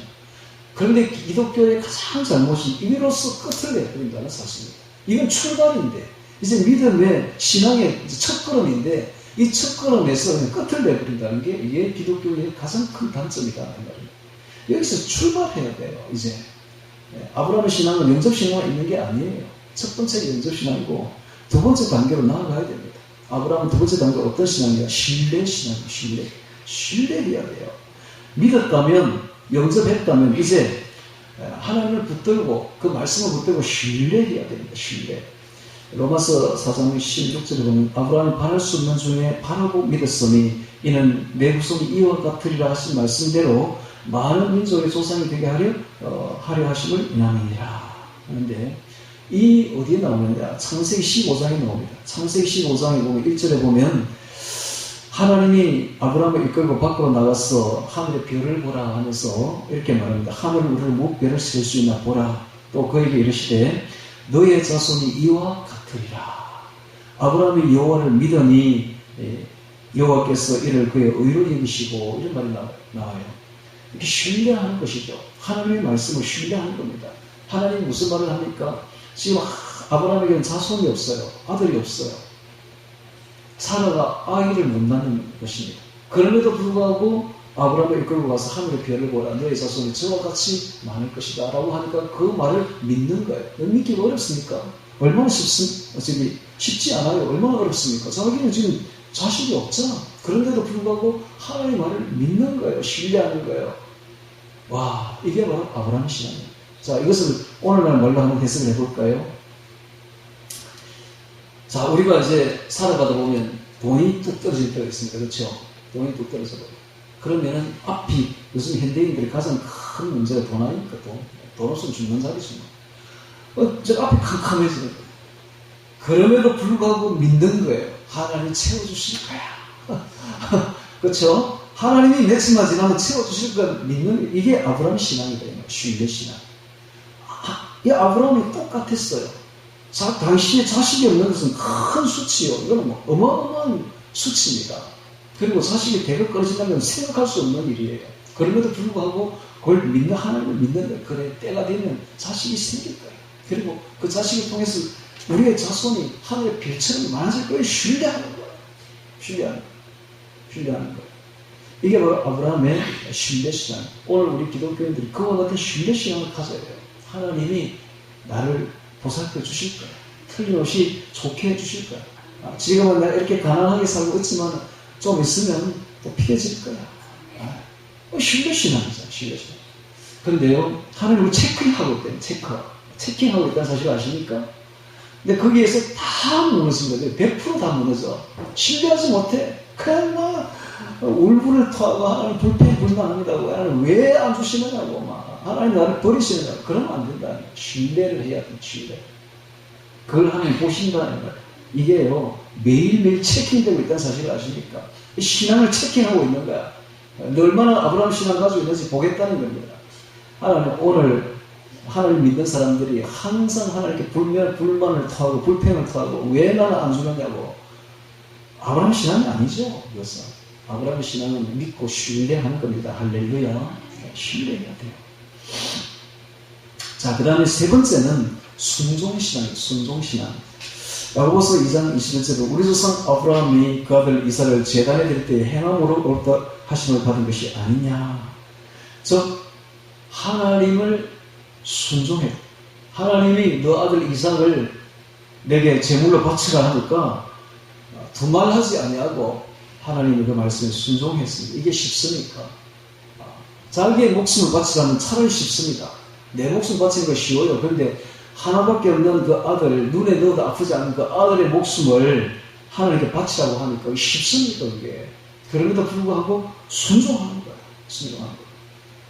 그런데 기독교의 가장 잘못이 이로써 끝을 내버린다는 사실입니다. 이건 출발인데, 이제 믿음의 신앙의 첫걸음인데, 이 첫걸음에서 끝을 내버린다는 게 이게 기독교의 가장 큰 단점이다. 여기서 출발해야 돼요, 이제. 아브라함의 신앙은 영접신앙만 있는 게 아니에요. 첫 번째 영접신앙이고, 두 번째 단계로 나아가야 됩니다. 아브라함은 두 번째 단계가 어떤 신앙이야? 신뢰신앙이에요, 신뢰해야 돼요. 믿었다면, 영접했다면, 이제 하나님을 붙들고, 그 말씀을 붙들고 신뢰해야 됩니다, 신뢰. 로마서 4장 16절에 보면 아브라함이 바랄 수 없는 중에 바라고 믿었으니 이는 내 후손이 이와 같으리라 하신 말씀대로 많은 민족의 조상이 되게 하려 하심을 인함이니라. 그런데 이 어디에 나오느냐? 창세기 15장에 나옵니다. 창세기 15장에 보면 1절에 보면 하나님이 아브라함을 이끌고 밖으로 나가서 하늘의 별을 보라 하면서 이렇게 말합니다. 하늘 우리를 무별을 셀 수 있나 보라. 또 그에게 이르시되 너의 자손이 이와 같으리라. 아브라함이 여호와를 믿으니 여호와께서 이를 그의 의로 여기시고 이런 말이 나와요. 이렇게 신뢰하는 것이죠. 하나님의 말씀을 신뢰하는 겁니다. 하나님이 무슨 말을 합니까? 지금 아브라함에게는 자손이 없어요. 아들이 없어요. 사라가 아이를 못 낳는 것입니다. 그럼에도 불구하고 아브라함을 이끌고 가서 하늘의 별을 보라. 너의 자손이 저와 같이 많을 것이다 라고 하니까 그 말을 믿는 거예요. 믿기가 어렵습니까? 얼마나 쉽지 않아요. 얼마나 어렵습니까? 자기는 지금 자식이 없잖아. 그런데도 불구하고 하나님의 말을 믿는 거예요. 신뢰하는 거예요. 와, 이게 바로 아브라함의 신앙이에요. 자, 이것을 오늘날 말로 한번 해석을 해볼까요? 자, 우리가 이제 살아가다 보면 돈이 뚝 떨어질 때가 있습니다. 그렇죠? 돈이 뚝 떨어져 버려요. 그러면은 앞이, 요즘 현대인들이 가장 큰 문제가 돈 아닙니까? 돈 없으면 죽는 자리지 뭐. 저 앞이 캄캄해지는 거예요. 그럼에도 불구하고 믿는 거예요. 하나님이 채워주실 거야. 그렇죠? 하나님이 며칠만 지나면 채워주실 거 믿는, 이게 아브라함 신앙이다. 신뢰 신앙. 이 아브라함이 똑같았어요. 당신의 자식이 없는 것은 큰 수치요. 이거는 뭐 어마어마한 수치입니다. 그리고 자식이 대거 끊어진다는 건 생각할 수 없는 일이에요. 그럼에도 불구하고 그걸 믿는, 하나님을 믿는데, 그래, 때가 되면 자식이 생길 거예요. 그리고 그 자식을 통해서 우리의 자손이 하늘의 별처럼 많아질 거예요. 신뢰하는 거예요. 신뢰하는 거예요. 이게 바로 아브라함의 신뢰신앙. 오늘 우리 기독교인들이 그와 같은 신뢰신앙을 가져야 돼요. 하나님이 나를 보살펴 주실 거예요. 틀림없이 좋게 해 주실 거예요. 지금은 내가 이렇게 가난하게 살고 있지만 좀 있으면 또 피해질 거야. 신뢰신앙이죠. 신뢰신앙. 그런데요, 하나님을 체크하고 있대요. 체킹하고 있다는 사실 아십니까? 근데 거기에서 다 무너진 거죠. 100% 다 무너져. 신뢰하지 못해. 그냥 막 울분을 토하고 하나님 불평불만합니다고. 하나님 왜 안 주시느냐고 막. 하나님 나를 버리시느냐고. 그러면 안 된다. 신뢰를 해야 돼. 신뢰. 그걸 하나님 보신다는 거예요. 이게요, 매일매일 체킹되고 있다는 사실을 아십니까? 신앙을 체킹하고 있는 거야. 얼마나 아브라함 신앙 가지고 있는지 보겠다는 겁니다. 하나님 오늘 하나님 믿는 사람들이 항상 하나님께 불만을 토하고 불평을 토하고 왜 나는 안 주느냐고. 아브라함 신앙이 아니죠. 이것은 아브라함의 신앙은 믿고 신뢰하는 겁니다. 할렐루야. 신뢰해야 돼요. 자, 그 다음에 세 번째는 순종신앙이에요. 순종신앙. 야고보서 2장 21절에 우리 조상 아브라함이 그 아들 이삭을 제단에 드릴 때 행함으로 옳다 하심을 받은 것이 아니냐. 즉 하나님을 순종해. 하나님이 너 아들 이삭을 내게 제물로 바치라 하니까 두말하지 아니하고 하나님의 그 말씀에 순종했습니다. 이게 쉽습니까? 자기의 목숨을 바치라면 차라리 쉽습니다. 내 목숨 바치는 거 쉬워요. 그런데 하나밖에 없는 그 아들, 눈에 넣어도 아프지 않은 그 아들의 목숨을 하나님께 바치라고 하니까 쉽습니까, 그게? 그럼에도 불구하고 순종하는 거예요. 순종하는 거예요.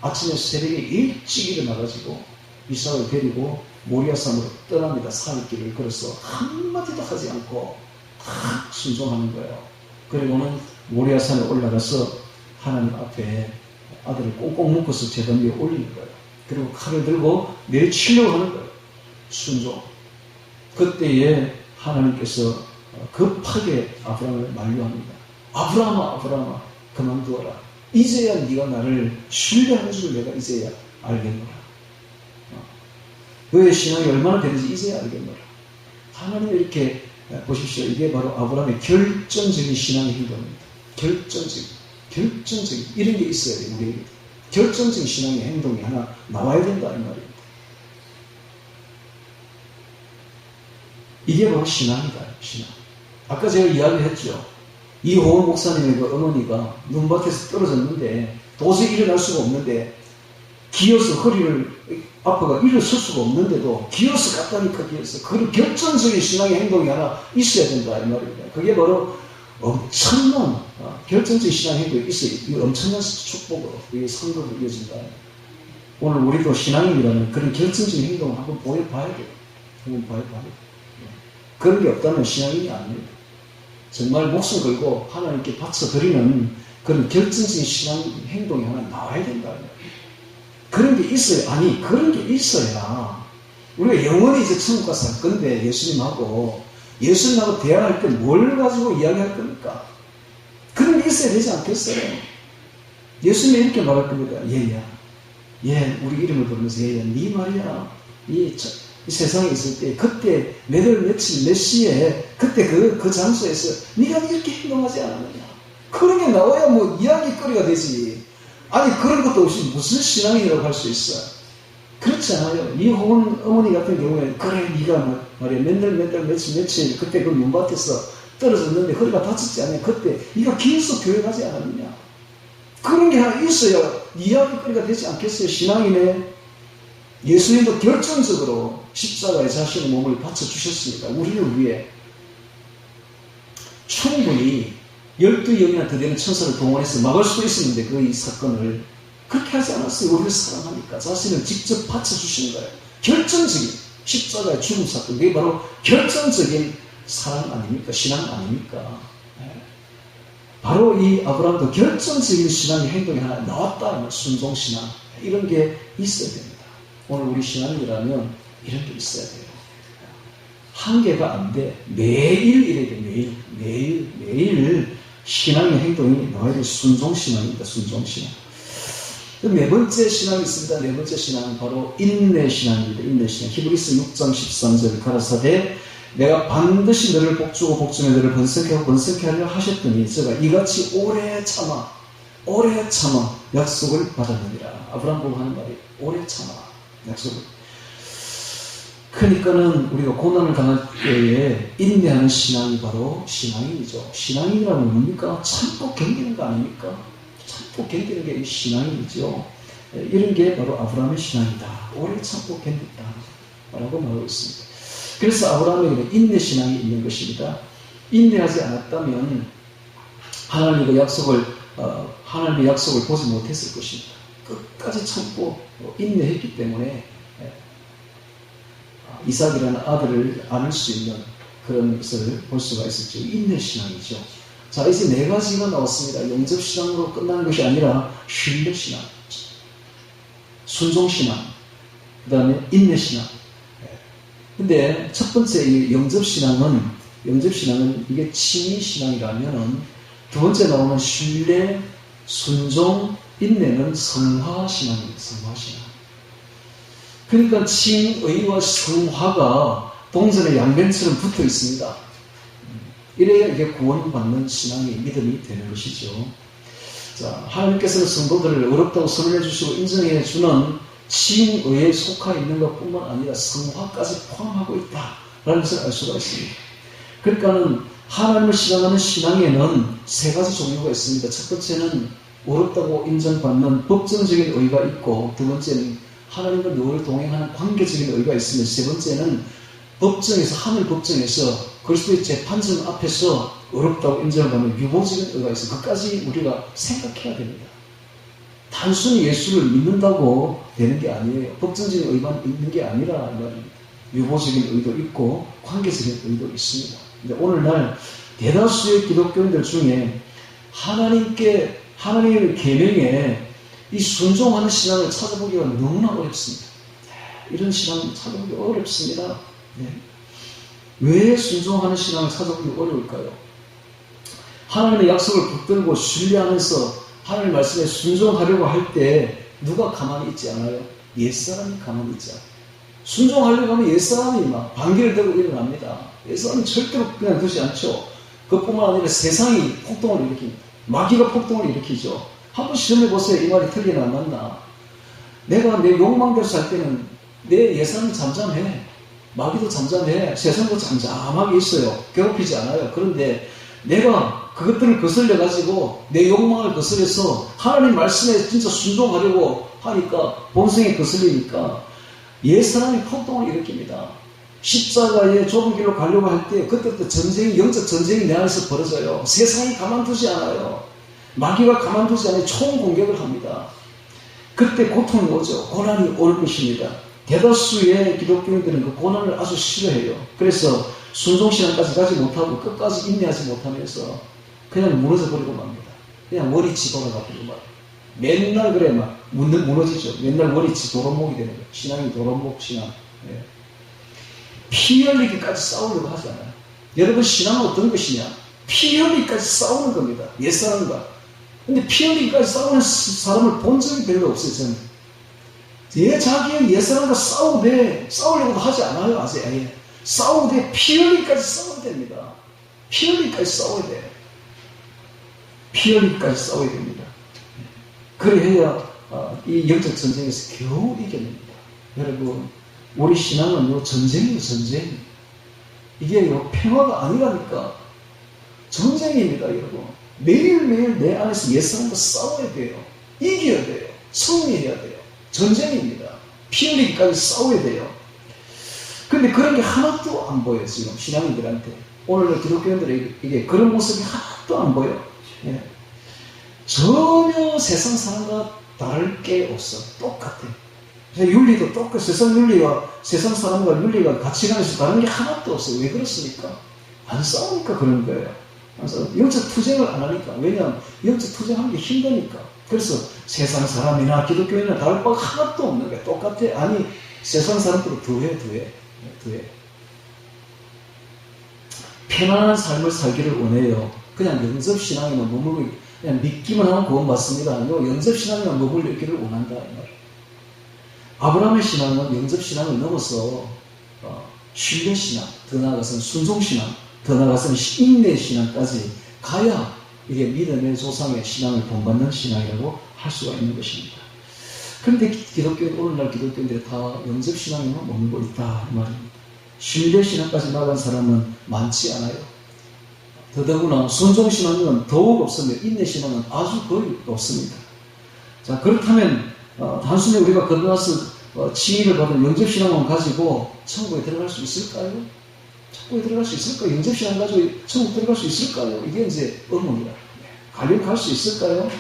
아침에 새벽에 일찍 일어나가지고 이삭을 데리고 모리아산으로 떠납니다. 산길을 걸어서 한마디도 하지 않고 다 순종하는 거예요. 그리고는 모리아산에 올라가서 하나님 앞에 아들을 꽁꽁 묶어서 제단 위에 올리는 거예요. 그리고 칼을 들고 내치려고 하는 거예요. 순종. 그때에 하나님께서 급하게 아브라함을 만류합니다. 아브라함아, 아브라함아, 그만두어라. 이제야 네가 나를 신뢰하는 줄 내가 이제야 알겠노라. 너의 신앙이 얼마나 되는지 이제야 알겠노라. 하나님이 이렇게 보십시오. 이게 바로 아브라함의 결정적인 신앙의 행동입니다. 결정적인 이런 게 있어야 돼요. 우리에게 결정적인 신앙의 행동이 하나 나와야 된다는 말입니다. 이게 바로 신앙이다. 신앙. 아까 제가 이야기했죠. 이호원 목사님의 그 어머니가 눈밭에서 떨어졌는데 도저히 일어날 수가 없는데 기어서 허리를 아파가 일어설 수가 없는데도 기어서 갔다니까 기어서 그런 결정적인 신앙의 행동이 하나 있어야 된다 이 말입니다. 그게 바로 엄청난 결정적인 신앙의 행동이 있어요. 이 엄청난 축복으로 이게 선거로 이어진다. 오늘 우리도 신앙인이라는 그런 결정적인 행동을 한번 보여봐야 돼요. 한번 보여봐야 돼요. 그런 게 없다면 신앙인이 아닙니다. 정말 목숨 걸고 하나님께 바쳐드리는 그런 결정적인 신앙 행동이 하나 나와야 된다. 그런 게 있어요. 아니, 그런 게 있어야 우리가 영원히 이제 천국 가서 살 건데 예수님하고 대화할 때 뭘 가지고 이야기할 겁니까? 그런 게 있어야 되지 않겠어요? 예수님이 이렇게 말할 겁니다. 얘야, 우리 이름을 부르면서 얘야, 네 말이야. 이 세상에 있을 때 그때 몇 월 며칠 몇 시에 그때 그 장소에서 네가 이렇게 행동하지 않았느냐. 그런 게 나와야 뭐 이야기거리가 되지. 아니 그런 것도 없이 무슨 신앙이라고 할 수 있어. 그렇지 않아요. 이 혹은 어머니 같은 경우에 그래 네가 말이야 맨날 며칠 그때 그 눈밭에서 떨어졌는데 허리가 다쳤지 않냐. 그때 네가 계속 교회 가지 않았느냐. 그런 게 하나 있어야 이야기거리가 되지 않겠어요. 신앙인의 예수님도 결정적으로 십자가에 자신의 몸을 바쳐주셨습니다. 우리를 위해 충분히 12영이나 더 되는 천사를 동원해서 막을 수도 있었는데 그 이 사건을 그렇게 하지 않았어요. 우리를 사랑하니까 자신을 직접 바쳐주신 거예요. 결정적인 십자가의 죽음 사건, 그게 바로 결정적인 사랑 아닙니까? 신앙 아닙니까? 바로 이 아브라함도 결정적인 신앙의 행동이 하나 나왔다. 순종신앙 이런 게 있어야 됩니다. 오늘 우리 신앙이라면 이런 게 있어야 돼요. 한계가 안 돼. 매일 이래야 돼. 매일 신앙의 행동이 나와야 돼. 순종신앙입니다. 순종신앙. 네 번째 신앙이 있습니다. 네 번째 신앙은 바로 인내신앙입니다. 인내신앙. 히브리서 6장 13절 가라사대 내가 반드시 너를 복주고 복주며 너를 번성케하고 번성케 하려 하셨더니 제가 이같이 오래 참아 약속을 받았느니라. 아브라함 보고 하는 말이 오래 참아 약속을. 그러니까는 우리가 고난을 당할 때에 인내하는 신앙이 바로 신앙인이죠. 신앙인이라면 뭡니까? 참고 견디는 거 아닙니까? 참고 견디는 게 신앙인이죠. 이런 게 바로 아브라함의 신앙이다. 오래 참고 견딘다 라고 말하고 있습니다. 그래서 아브라함에게는 인내신앙이 있는 것입니다. 인내하지 않았다면 하나님의 약속을 보지 못했을 것입니다. 끝까지 참고 인내했기 때문에 이삭이라는 아들을 안을 수 있는 그런 것을 볼 수가 있었죠. 인내신앙이죠. 자, 이제 네 가지가 나왔습니다. 영접신앙으로 끝나는 것이 아니라 신뢰신앙, 순종신앙, 그 다음에 인내신앙. 근데 첫 번째 이 영접신앙은 이게 칭의신앙이라면은 두 번째 나오는 신뢰, 순종, 인내는 성화신앙입니다. 성화신앙. 그러니까 칭의와 성화가 동전의 양면처럼 붙어 있습니다. 이래야 이게 구원받는 신앙이 믿음이 되는 것이죠. 자, 하나님께서는 성도들을 어렵다고 선언해 주시고 인정해 주는 칭의에 속하 있는 것뿐만 아니라 성화까지 포함하고 있다라는 것을 알 수가 있습니다. 그러니까는 하나님을 신앙하는 신앙에는 세 가지 종류가 있습니다. 첫 번째는 어렵다고 인정받는 법정적인 의가 있고, 두 번째는 하나님과 늘 동행하는 관계적인 의가 있으며, 세 번째는 법정에서, 하늘 법정에서 그리스도의 재판정 앞에서 어렵다고 인정받는 유보적인 의가 있어요. 그까지 우리가 생각해야 됩니다. 단순히 예수를 믿는다고 되는 게 아니에요. 법정적인 의만 있는 게 아니라 유보적인 의도 있고 관계적인 의도 있습니다. 근데 오늘날 대다수의 기독교인들 중에 하나님의 계명에 이 순종하는 신앙을 찾아보기가 너무나 어렵습니다. 이런 신앙을 찾아보기 어렵습니다. 네. 왜 순종하는 신앙을 찾아보기 어려울까요? 하나님의 약속을 붙들고 신뢰하면서 하나님의 말씀에 순종하려고 할 때 누가 가만히 있지 않아요? 옛사람이 가만히 있지 않아요. 순종하려고 하면 옛사람이 막 반기를 들고 일어납니다. 옛사람은 절대로 그냥 두지 않죠. 그뿐만 아니라 세상이 폭동을 일으킵니다. 마귀가 폭동을 일으키죠. 한번 시험해 보세요. 이 말이 틀리나 맞나? 내가 내 욕망대로 살 때는 내 예산은 잠잠해. 마귀도 잠잠해. 세상도 잠잠하게 있어요. 괴롭히지 않아요. 그런데 내가 그것들을 거슬려가지고 내 욕망을 거슬려서 하나님 말씀에 진짜 순종하려고 하니까 본성에 거슬리니까 옛사람이 폭동을 일으킵니다. 십자가의 좁은 길로 가려고 할 때 그때부터 전쟁이, 영적 전쟁이 내 안에서 벌어져요. 세상이 가만두지 않아요. 마귀가 가만두지 않아요. 총공격을 합니다. 그때 고통이 오죠. 고난이 올 것입니다. 대다수의 기독교인들은 그 고난을 아주 싫어해요. 그래서 순종신앙까지 가지 못하고 끝까지 인내하지 못하면서 그냥 무너져버리고 맙니다. 그냥 머리치 돌아가버리고 막 맨날 그래 막 무너지죠. 맨날 머리치 도론목이 되는 거예요. 신앙이 도론목 신앙. 예. 피 흘리기까지 싸우려고 하잖아요. 여러분 신앙은 어떤 것이냐? 피 흘리기까지 싸우는 겁니다. 옛사람과. 근데 피 흘리기까지 싸우는 사람을 본 적이 별로 없어요. 저는. 자기의 옛사람과 싸우려고도 하지 않아요. 아직 아예. 싸우되 피 흘리기까지 싸워야 됩니다. 피 흘리기까지 싸워야 돼요. 피 흘리기까지 싸워야 됩니다. 그래야 이 영적 전쟁에서 겨우 이겨냅니다. 여러분 우리 신앙은요 전쟁이에요. 전쟁. 이게요 평화가 아니라니까 전쟁입니다. 여러분 매일매일 내 안에서 옛사람과 싸워야 돼요. 이겨야 돼요. 승리해야 돼요. 전쟁입니다. 피 흘리기까지 싸워야 돼요. 근데 그런 게 하나도 안 보여요. 지금 신앙인들한테. 오늘 기독교인들에게 그런 모습이 하나도 안 보여. 예. 전혀 세상 사람과 다를 게 없어. 똑같아. 윤리도 똑같아. 세상 윤리와 세상 사람과 윤리가 가치관에서 다른 게 하나도 없어요. 왜 그렇습니까? 안 싸우니까 그런 거예요. 영적 투쟁을 안 하니까. 왜냐하면 영적 투쟁하는 게 힘드니까. 그래서 세상 사람이나 기독교인이나 다를 바가 하나도 없는 거예요. 똑같아. 아니 세상 사람들은 더해. 편안한 삶을 살기를 원해요. 그냥 영접신앙에만 머물고 그냥 믿기만 하면 구원받습니다. 아니고 영접신앙에만 머물러 있기를 원한다. 아브라함의 신앙은 영접신앙을 넘어서 신뢰신앙, 더 나아가서는 순종신앙, 더 나아가서는 인내신앙까지 가야 이게 믿음의 조상의 신앙을 본받는 신앙이라고 할 수가 있는 것입니다. 그런데 오늘날 기독교인들이 다 영접신앙에만 머물고 있다 이 말입니다. 신뢰신앙까지 나간 사람은 많지 않아요. 더더구나 순종신앙은 더욱 없습니다. 인내신앙은 아주 거의 없습니다. 자 그렇다면 단순히 우리가 건너와서 칭의를 받은 영접신앙만 가지고 천국에 들어갈 수 있을까요? 천국에 들어갈 수 있을까요? 영접신앙 가지고 천국 들어갈 수 있을까요? 이게 이제 의문이다. 가려고 갈 수 있을까요?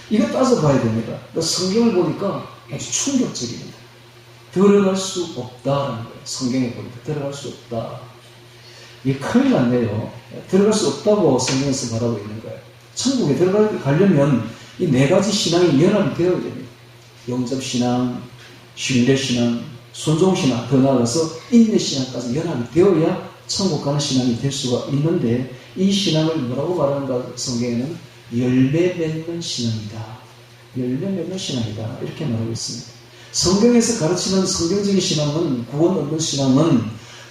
이거 따져봐야 됩니다. 성경을 보니까 아주 충격적입니다. 들어갈 수 없다라는 거예요. 성경에 보니까 들어갈 수 없다. 이게 큰일 났네요. 들어갈 수 없다고 성경에서 말하고 있는 거예요. 천국에 가려면 이 네 가지 신앙이 연합이 되어야 됩니다. 영접신앙, 신뢰신앙, 순종신앙, 더 나아가서 인내신앙까지 연합이 되어야 천국 가는 신앙이 될 수가 있는데 이 신앙을 뭐라고 말하는가 성경에는 열매 맺는 신앙이다. 열매 맺는 신앙이다. 이렇게 말하고 있습니다. 성경에서 가르치는 성경적인 신앙은 구원 얻는 신앙은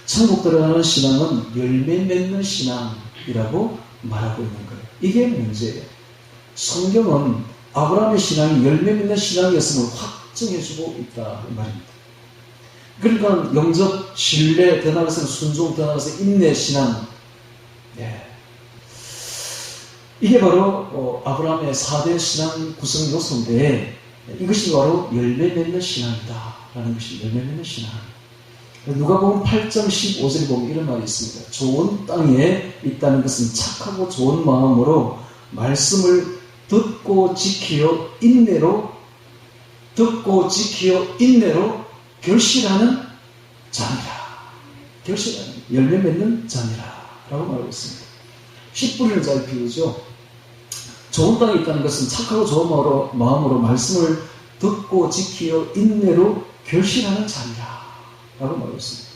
천국 들어가는 신앙은 열매 맺는 신앙이라고 말하고 있는 거예요. 이게 문제예요. 성경은 아브라함의 신앙이 열매 맺는 신앙이었음을 확증해주고 있다 이 말입니다. 그러니까 영접, 신뢰, 더 나아가서는 순종, 더 나아가서 인내 신앙. 네. 이게 바로 아브라함의 4대 신앙 구성 요소인데 이것이 바로 열매 맺는 신앙이다 라는 것이 열매 맺는 신앙. 누가복음 8장 15절에 보면 이런 말이 있습니다. 좋은 땅에 있다는 것은 착하고 좋은 마음으로 말씀을 듣고 지키어 인내로 결실하는 자니라. 결실하는 열매 맺는 자니라 라고 말하고 있습니다. 씨 뿌리는 자의 비유죠. 좋은 땅에 있다는 것은 착하고 좋은 마음으로 말씀을 듣고 지키어 인내로 결실하는 자니라 라고 말하고 있습니다.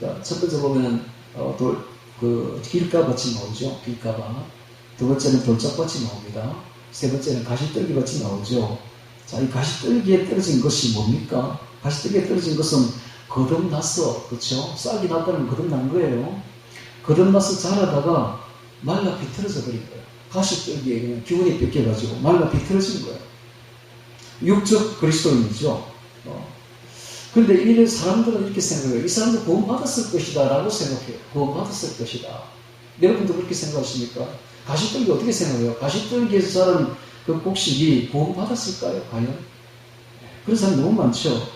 자, 첫 번째 보면 길가밭이 나오죠. 길가밭. 두 번째는 돌짝밭이 나옵니다. 세 번째는 가시떨기밭이 나오죠. 자, 이 가시떨기에 떨어진 것이 뭡니까? 가시떨기에 떨어진 것은 거듭나서, 그렇죠? 싹이 났다는 거듭난 거예요. 거듭나서 자라다가 말라 비틀어져 버린 거예요. 가시떨기에 그냥 기운이 뺏겨가지고 말라 비틀어진 거예요. 육적 그리스도인이죠. 그런데 이 사람들은 이렇게 생각해요. 이 사람들 구원받았을 것이다 라고 생각해요. 구원받았을 것이다. 여러분도 그렇게 생각하십니까? 가시떨기 어떻게 생각해요? 가시떨기에서 자란 그 곡식이 구원받았을까요? 과연? 그런 사람이 너무 많죠.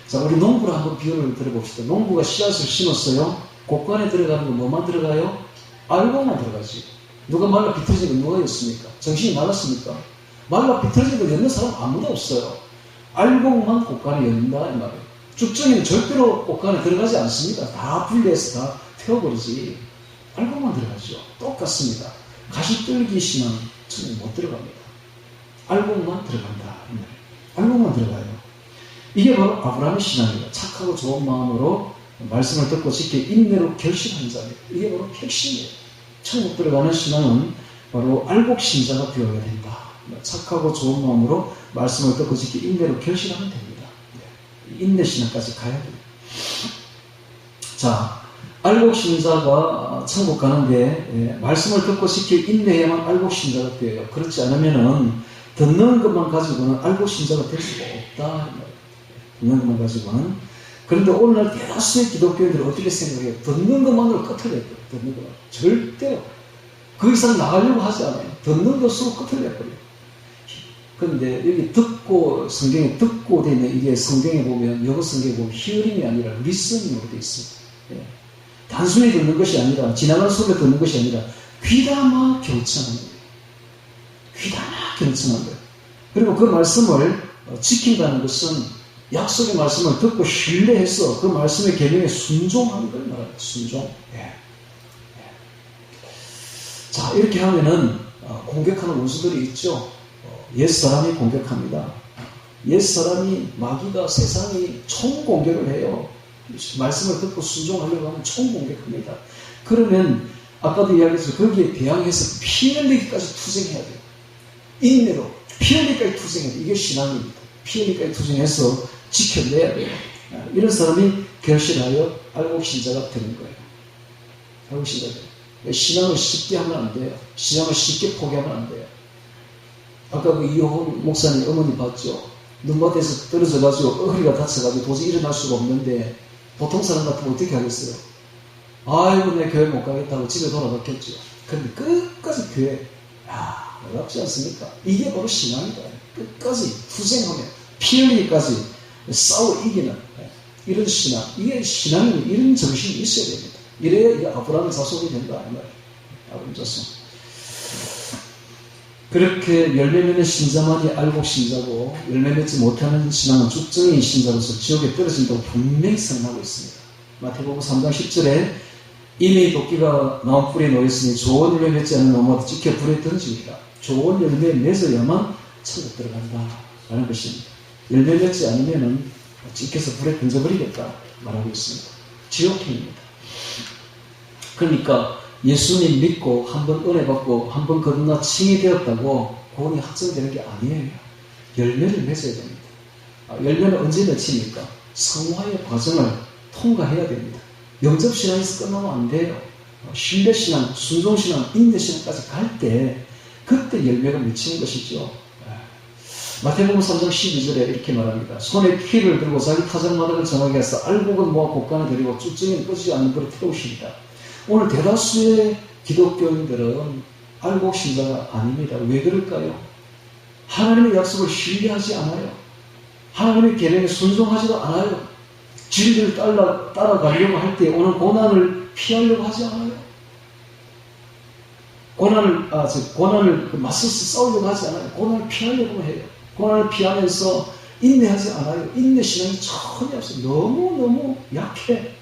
자, 우리 농부를 한번 비유를 들어봅시다. 농부가 씨앗을 심었어요. 곡간에 들어가는 건 뭐만 들어가요? 알곡만 들어가지. 누가 말라 비틀어진 건 누가 였습니까? 정신이 말랐습니까? 말라 비틀어진 걸 엮는 사람 아무도 없어요. 알곡만 곡간에 엮는다 이 말이에요. 쭉정이는 절대로 곡간에 들어가지 않습니다. 다 분리해서 다 태워버리지. 알곡만 들어가죠. 똑같습니다. 가시떨기 신앙은 전혀 못 들어갑니다. 알곡만 들어간다. 알곡만 들어가요. 이게 바로 아브라함의 신앙입니다. 착하고 좋은 마음으로 말씀을 듣고 지켜 인내로 결심한 자입니다. 이게 바로 핵심이에요. 천국 들어가는 신앙은 바로 알곡 신자가 되어야 된다. 착하고 좋은 마음으로 말씀을 듣고 지켜 인내로 결심하면 됩니다. 인내 신앙까지 가야 돼요. 자, 알곡 신자가 천국 가는데 말씀을 듣고 지켜 인내해야만 알곡 신자가 되어요. 그렇지 않으면은 듣는 것만 가지고는 알곡 신자가 될 수가 없다. 듣는 것만 가지고는. 그런데 오늘날 대다수의 기독교인들은 어떻게 생각해요? 듣는 것만으로 끝을 내버려요. 듣는 것만. 절대로 그 이상 나가려고 하지 않아요. 듣는 것으로 끝을 내버려요. 그런데 여기 듣고, 성경에 듣고 되어 있는 이게 성경에 보면, 영어 성경에 보면 히어링이 아니라 리스닝으로 되어 있습니다. 예. 단순히 듣는 것이 아니라, 지나가는 소리를 듣는 것이 아니라, 귀담아 경청하는 거예요. 귀담아 경청하는 거예요. 그리고 그 말씀을 지킨다는 것은 약속의 말씀을 듣고 신뢰해서 그 말씀의 계명에 순종하는 걸 말합니다. 순종. 예. 자, 이렇게 하면은 공격하는 원수들이 있죠. 옛사람이 공격합니다. 옛사람이 마귀가 세상이 총공격을 해요. 말씀을 듣고 순종하려고 하면 총공격합니다. 그러면 아까도 이야기했죠. 거기에 대항해서 피 흘리기까지 투쟁해야 돼요. 인내로 피 흘리기까지 투쟁해야 돼요. 이게 신앙입니다. 피 흘리기까지 투쟁해서 지켜내야 돼요. 이런 사람이 결실하여 알곡신자가 되는 거예요. 알곡신자가 돼요. 신앙을 쉽게 하면 안 돼요. 신앙을 쉽게 포기하면 안 돼요. 아까 그 이호훈 목사님 어머니 봤죠? 눈밭에서 떨어져가지고 허리가 다쳐가지고 도저히 일어날 수가 없는데 보통 사람 같으면 어떻게 하겠어요? 아이고 내 교회 못 가겠다고 집에 돌아갔겠죠. 그런데 끝까지 교회 놀랍지 않습니까? 이게 바로 신앙이다. 끝까지 투쟁하며 피 흘리기까지 싸워 이기는 이런 신앙. 이게 신앙이 이런 정신이 있어야 됩니다. 이래야 이게 아브라함의 자손이 된다. 아브라함 자손. 그렇게 열매 맺는 신자만이 알곡 신자고 열매 맺지 못하는 신앙은 쭉정이 신자로서 지옥에 떨어진다고 분명히 선언하고 있습니다. 마태복음 3장 10절에 이미 도끼가 나온 뿔에 놓였으니 좋은 열매 맺지 않는 나무마다 찍혀 불에 던지리라. 좋은 열매 맺어야만 천국 들어간다 라는 것입니다. 열매 맺지 않으면 찍혀서 불에 던져버리겠다 말하고 있습니다. 지옥행입니다. 그러니까 예수님 믿고 한번 은혜 받고 한번 거듭나 칭이 되었다고 구원이 확정되는 게 아니에요. 열매를 맺어야 됩니다. 열매는 언제 맺힙니까? 성화의 과정을 통과해야 됩니다. 영접신앙에서 끝나면 안 돼요. 신뢰신앙, 순종신앙, 인내신앙까지 갈 때 그때 열매가 맺히는 것이죠. 마태복음 3장 12절에 이렇게 말합니다. 손에 키를 들고 자기 타작마당을 정하게 해서 알곡은 모아 곡간에 들이고 쭉정이는 꺼지지 않는 불에 태우십니다. 오늘 대다수의 기독교인들은 알곡 신자가 아닙니다. 왜 그럴까요? 하나님의 약속을 신뢰하지 않아요. 하나님의 계명에 순종하지도 않아요. 진리를 따라가려고 할 때 오는 고난을 피하려고 하지 않아요. 고난을 맞서서 싸우려고 하지 않아요. 고난을 피하려고 해요. 고난을 피하면서 인내하지 않아요. 인내신앙이 전혀 없어요. 너무너무 약해.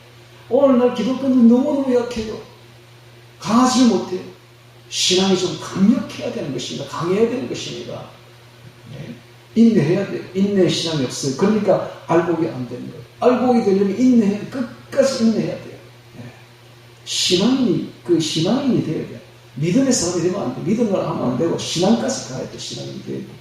오늘날 기독교는 너무너무 약해요. 강하지 못해요. 신앙이 좀 강력해야 되는 것입니다. 강해야 되는 것입니다. 네. 인내해야 돼요. 인내 신앙이 없어요. 그러니까 알곡이 안 되는 거예요. 알곡이 되려면 인내해야 돼요. 끝까지 인내해야 돼요. 네. 신앙인이 되어야 돼요. 믿음의 사람이 되면 안 돼요. 믿음을 하면 안 되고 신앙까지 가야 돼요. 신앙인이 되어야 돼요.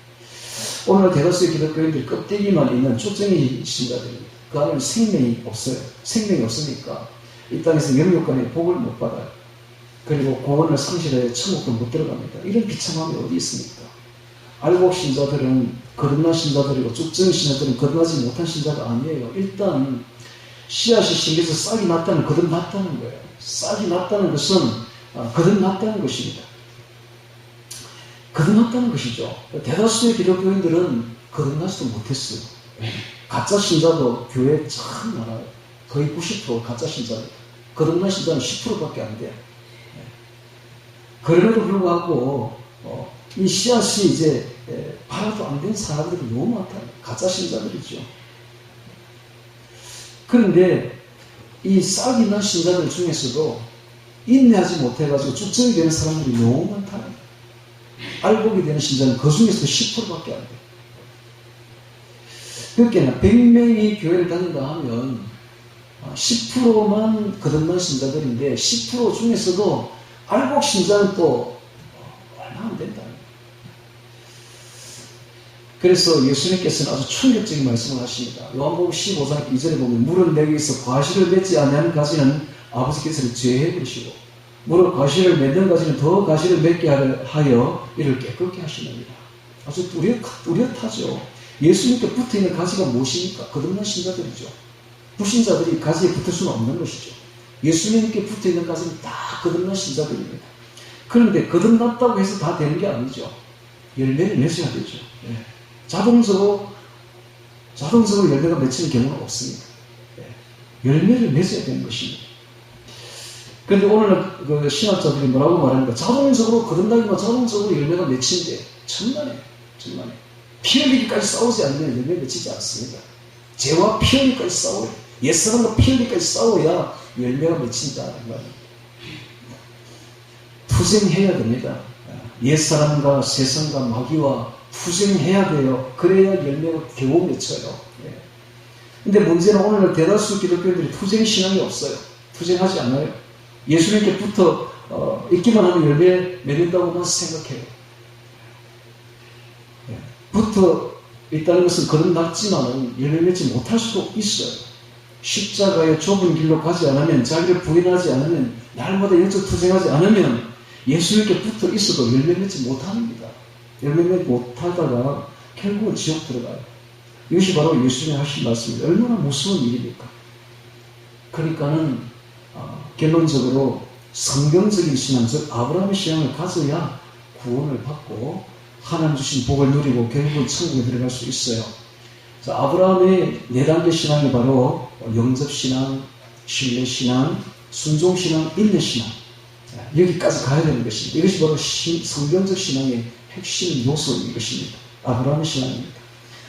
오늘 대다수의 기독교인들이 껍데기만 있는 초정이 신자들입니다. 그 안에는 생명이 없어요. 생명이 없으니까 이 땅에서 영육간의 복을 못 받아요. 그리고 구원을 상실해 천국도 못 들어갑니다. 이런 비참함이 어디 있습니까? 알곡 신자들은 거듭난 신자들이고 쭉정 신자들은 거듭나지 못한 신자가 아니에요. 일단 씨앗이 심겨서 싹이 났다는 거듭났다는 거예요. 싹이 났다는 것은 거듭났다는 것입니다. 거듭났다는 것이죠. 대다수의 기독교인들은 거듭나지도 못했어요. 가짜 신자도 교회에 참 많아요. 거의 90% 가짜 신자들. 거듭난 신자는 10%밖에 안 돼요. 그럼에도 불구하고 이 씨앗이 이제 발화도 안 된 사람들이 너무 많다. 가짜 신자들이죠. 그런데 이 싹이 난 신자들 중에서도 인내하지 못해가지고 쭉정이 되는 사람들이 너무 많다. 알곡이 되는 신자는 그 중에서도 10%밖에 안 돼요. 그러니까 100명이 교회를 다닌다 하면 10%만 거듭난 신자들인데 10% 중에서도 알곡 신자는 또 얼마 안 된다. 그래서 예수님께서는 아주 충격적인 말씀을 하십니다. 요한복음 15장 2절에 보면 물은 내게 있어 과실을 맺지 않는 가지는 아버지께서 죄해 버리시고 물은 과실을 맺는 가지는 더 과실을 맺게 하여 이를 깨끗게 하시느니라. 아주 뚜렷하죠. 예수님께 붙어있는 가지가 무엇입니까? 거듭난 신자들이죠. 불신자들이 가지에 붙을 수는 없는 것이죠. 예수님께 붙어있는 가지는 다 거듭난 신자들입니다. 그런데 거듭났다고 해서 다 되는 게 아니죠. 열매를 맺어야 되죠. 네. 자동적으로 열매가 맺히는 경우는 없습니다. 네. 열매를 맺어야 되는 것입니다. 그런데 오늘 그 신학자들이 뭐라고 말합니까? 자동적으로 거듭나기만 자동적으로 열매가 맺힌대. 천만에. 피 흘리기까지 싸우지 않으면 열매 맺히지 않습니다. 죄와 피 흘리기까지 싸워요. 옛사람과 피 흘리기까지 싸워야 열매가 맺힌다. 투쟁해야 됩니다. 옛사람과 세상과 마귀와 투쟁해야 돼요. 그래야 열매가 겨우 맺혀요. 근데 문제는 오늘 대다수 기독교인들이 투쟁신앙이 없어요. 투쟁하지 않아요. 예수님께 붙어 있기만 하면 열매 맺는다고만 생각해요. 붙어 있다는 것은 거듭났지만 열매 맺지 못할 수도 있어요. 십자가의 좁은 길로 가지 않으면, 자기를 부인하지 않으면, 날마다 영적 투쟁하지 않으면 예수님께 붙어 있어도 열매 맺지 못합니다. 열매 맺지 못하다가 결국은 지옥 들어가요. 이것이 바로 예수님이 하신 말씀입니다. 얼마나 무서운 일입니까? 그러니까는 결론적으로 성경적인 신앙, 즉 아브라함의 신앙을 가져야 구원을 받고 하나님 주신 복을 누리고 결국은 천국에 들어갈 수 있어요. 아브라함의 4단계 신앙이 바로 영접신앙, 신뢰신앙, 순종신앙, 인내신앙, 여기까지 가야 되는 것입니다. 이것이 바로 성경적 신앙의 핵심 요소인 것입니다. 아브라함의 신앙입니다.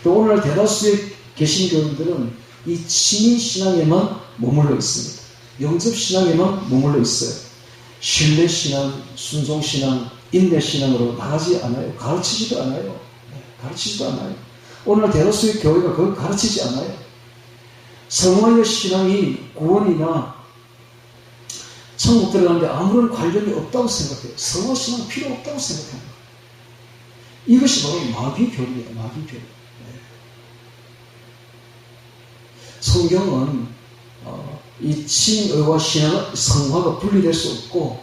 또 오늘날 대다수의 개신교인들은 이 친인신앙에만 머물러 있습니다. 영접신앙에만 머물러 있어요. 신뢰신앙, 순종신앙, 인내신앙으로 나가지 않아요. 가르치지도 않아요. 오늘 대다수의 교회가 그걸 가르치지 않아요. 성화의 신앙이 구원이나 천국 들어가는데 아무런 관련이 없다고 생각해요. 성화 신앙 필요 없다고 생각합니다. 이것이 바로 마귀교리입니다. 마귀교리. 성경은 이 친의와 신앙, 성화가 분리될 수 없고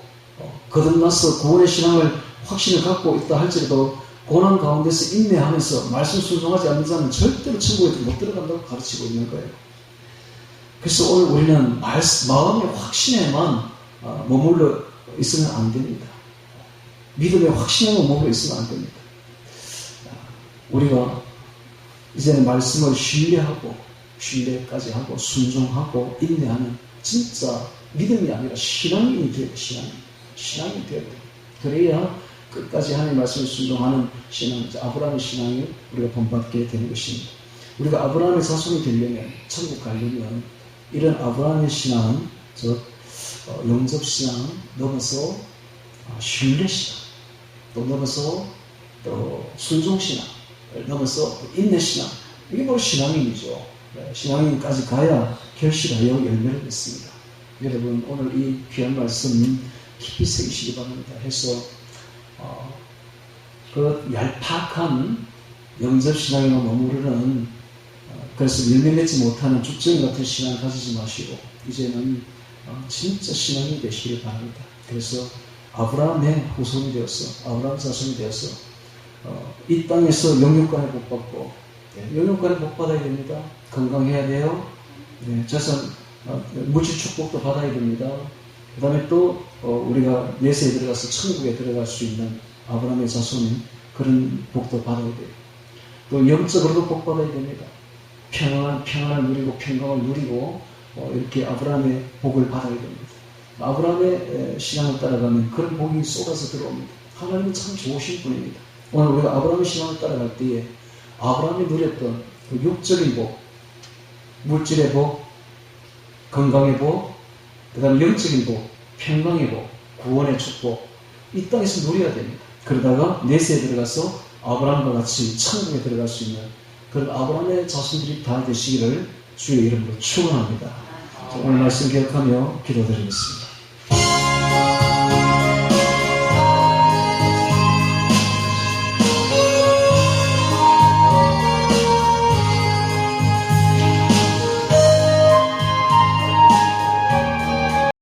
거듭나서 구원의 신앙을 확신을 갖고 있다 할지라도 고난 가운데서 인내하면서 말씀 순종하지 않는 자는 절대로 천국에 못 들어간다고 가르치고 있는 거예요. 그래서 오늘 우리는 마음의 확신에만 머물러 있으면 안 됩니다. 믿음의 확신에만 머물러 있으면 안 됩니다. 우리가 이제는 말씀을 신뢰까지 하고 순종하고 인내하는 진짜 믿음이 아니라 신앙인이 되어야 돼요. 신앙이 되어야 돼요. 그래야 끝까지 하나님의 말씀을 순종하는 신앙, 아브라함의 신앙이 우리가 본받게 되는 것입니다. 우리가 아브라함의 자손이 되려면, 천국 가려면 이런 아브라함의 신앙, 즉 영접신앙 넘어서 신뢰신앙, 또 넘어서 또 순종신앙, 넘어서 인내신앙, 이게 바로 신앙인이죠. 신앙인까지 가야 결실하여 열매를 맺습니다. 여러분 오늘 이 귀한 말씀 깊이 새기시기 바랍니다. 해서 그 얄팍한 영접신앙에만 머무르는 그래서 열매 맺지 못하는 죽정이 같은 신앙 가지지 마시고 이제는 진짜 신앙이 되시길 바랍니다. 그래서 아브라함의 후손이 되어서 아브라함 자손이 되어서 이 땅에서 영육간에 복받고 영육간에 복받아야 됩니다. 건강해야 돼요. 재산 물질 축복도 받아야 됩니다. 그 다음에 또 우리가 내세에 들어가서 천국에 들어갈 수 있는 아브라함의 자손인 그런 복도 받아야 돼요. 또 영적으로도 복 받아야 됩니다. 평안을 누리고 평강을 누리고 이렇게 아브라함의 복을 받아야 됩니다. 아브라함의 신앙을 따라가면 그런 복이 쏟아져 들어옵니다. 하나님은 참 좋으신 분입니다. 오늘 우리가 아브라함의 신앙을 따라갈 때에 아브라함이 누렸던 그 육적인 복, 물질의 복, 건강의 복, 그 다음에 영적인 복, 평강의 복, 구원의 축복, 이 땅에서 누려야 됩니다. 그러다가 내세에 들어가서 아브라함과 같이 천국에 들어갈 수 있는 그런 아브라함의 자손들이 다 되시기를 주의 이름으로 축원합니다. 오늘 말씀 기억하며 기도드리겠습니다.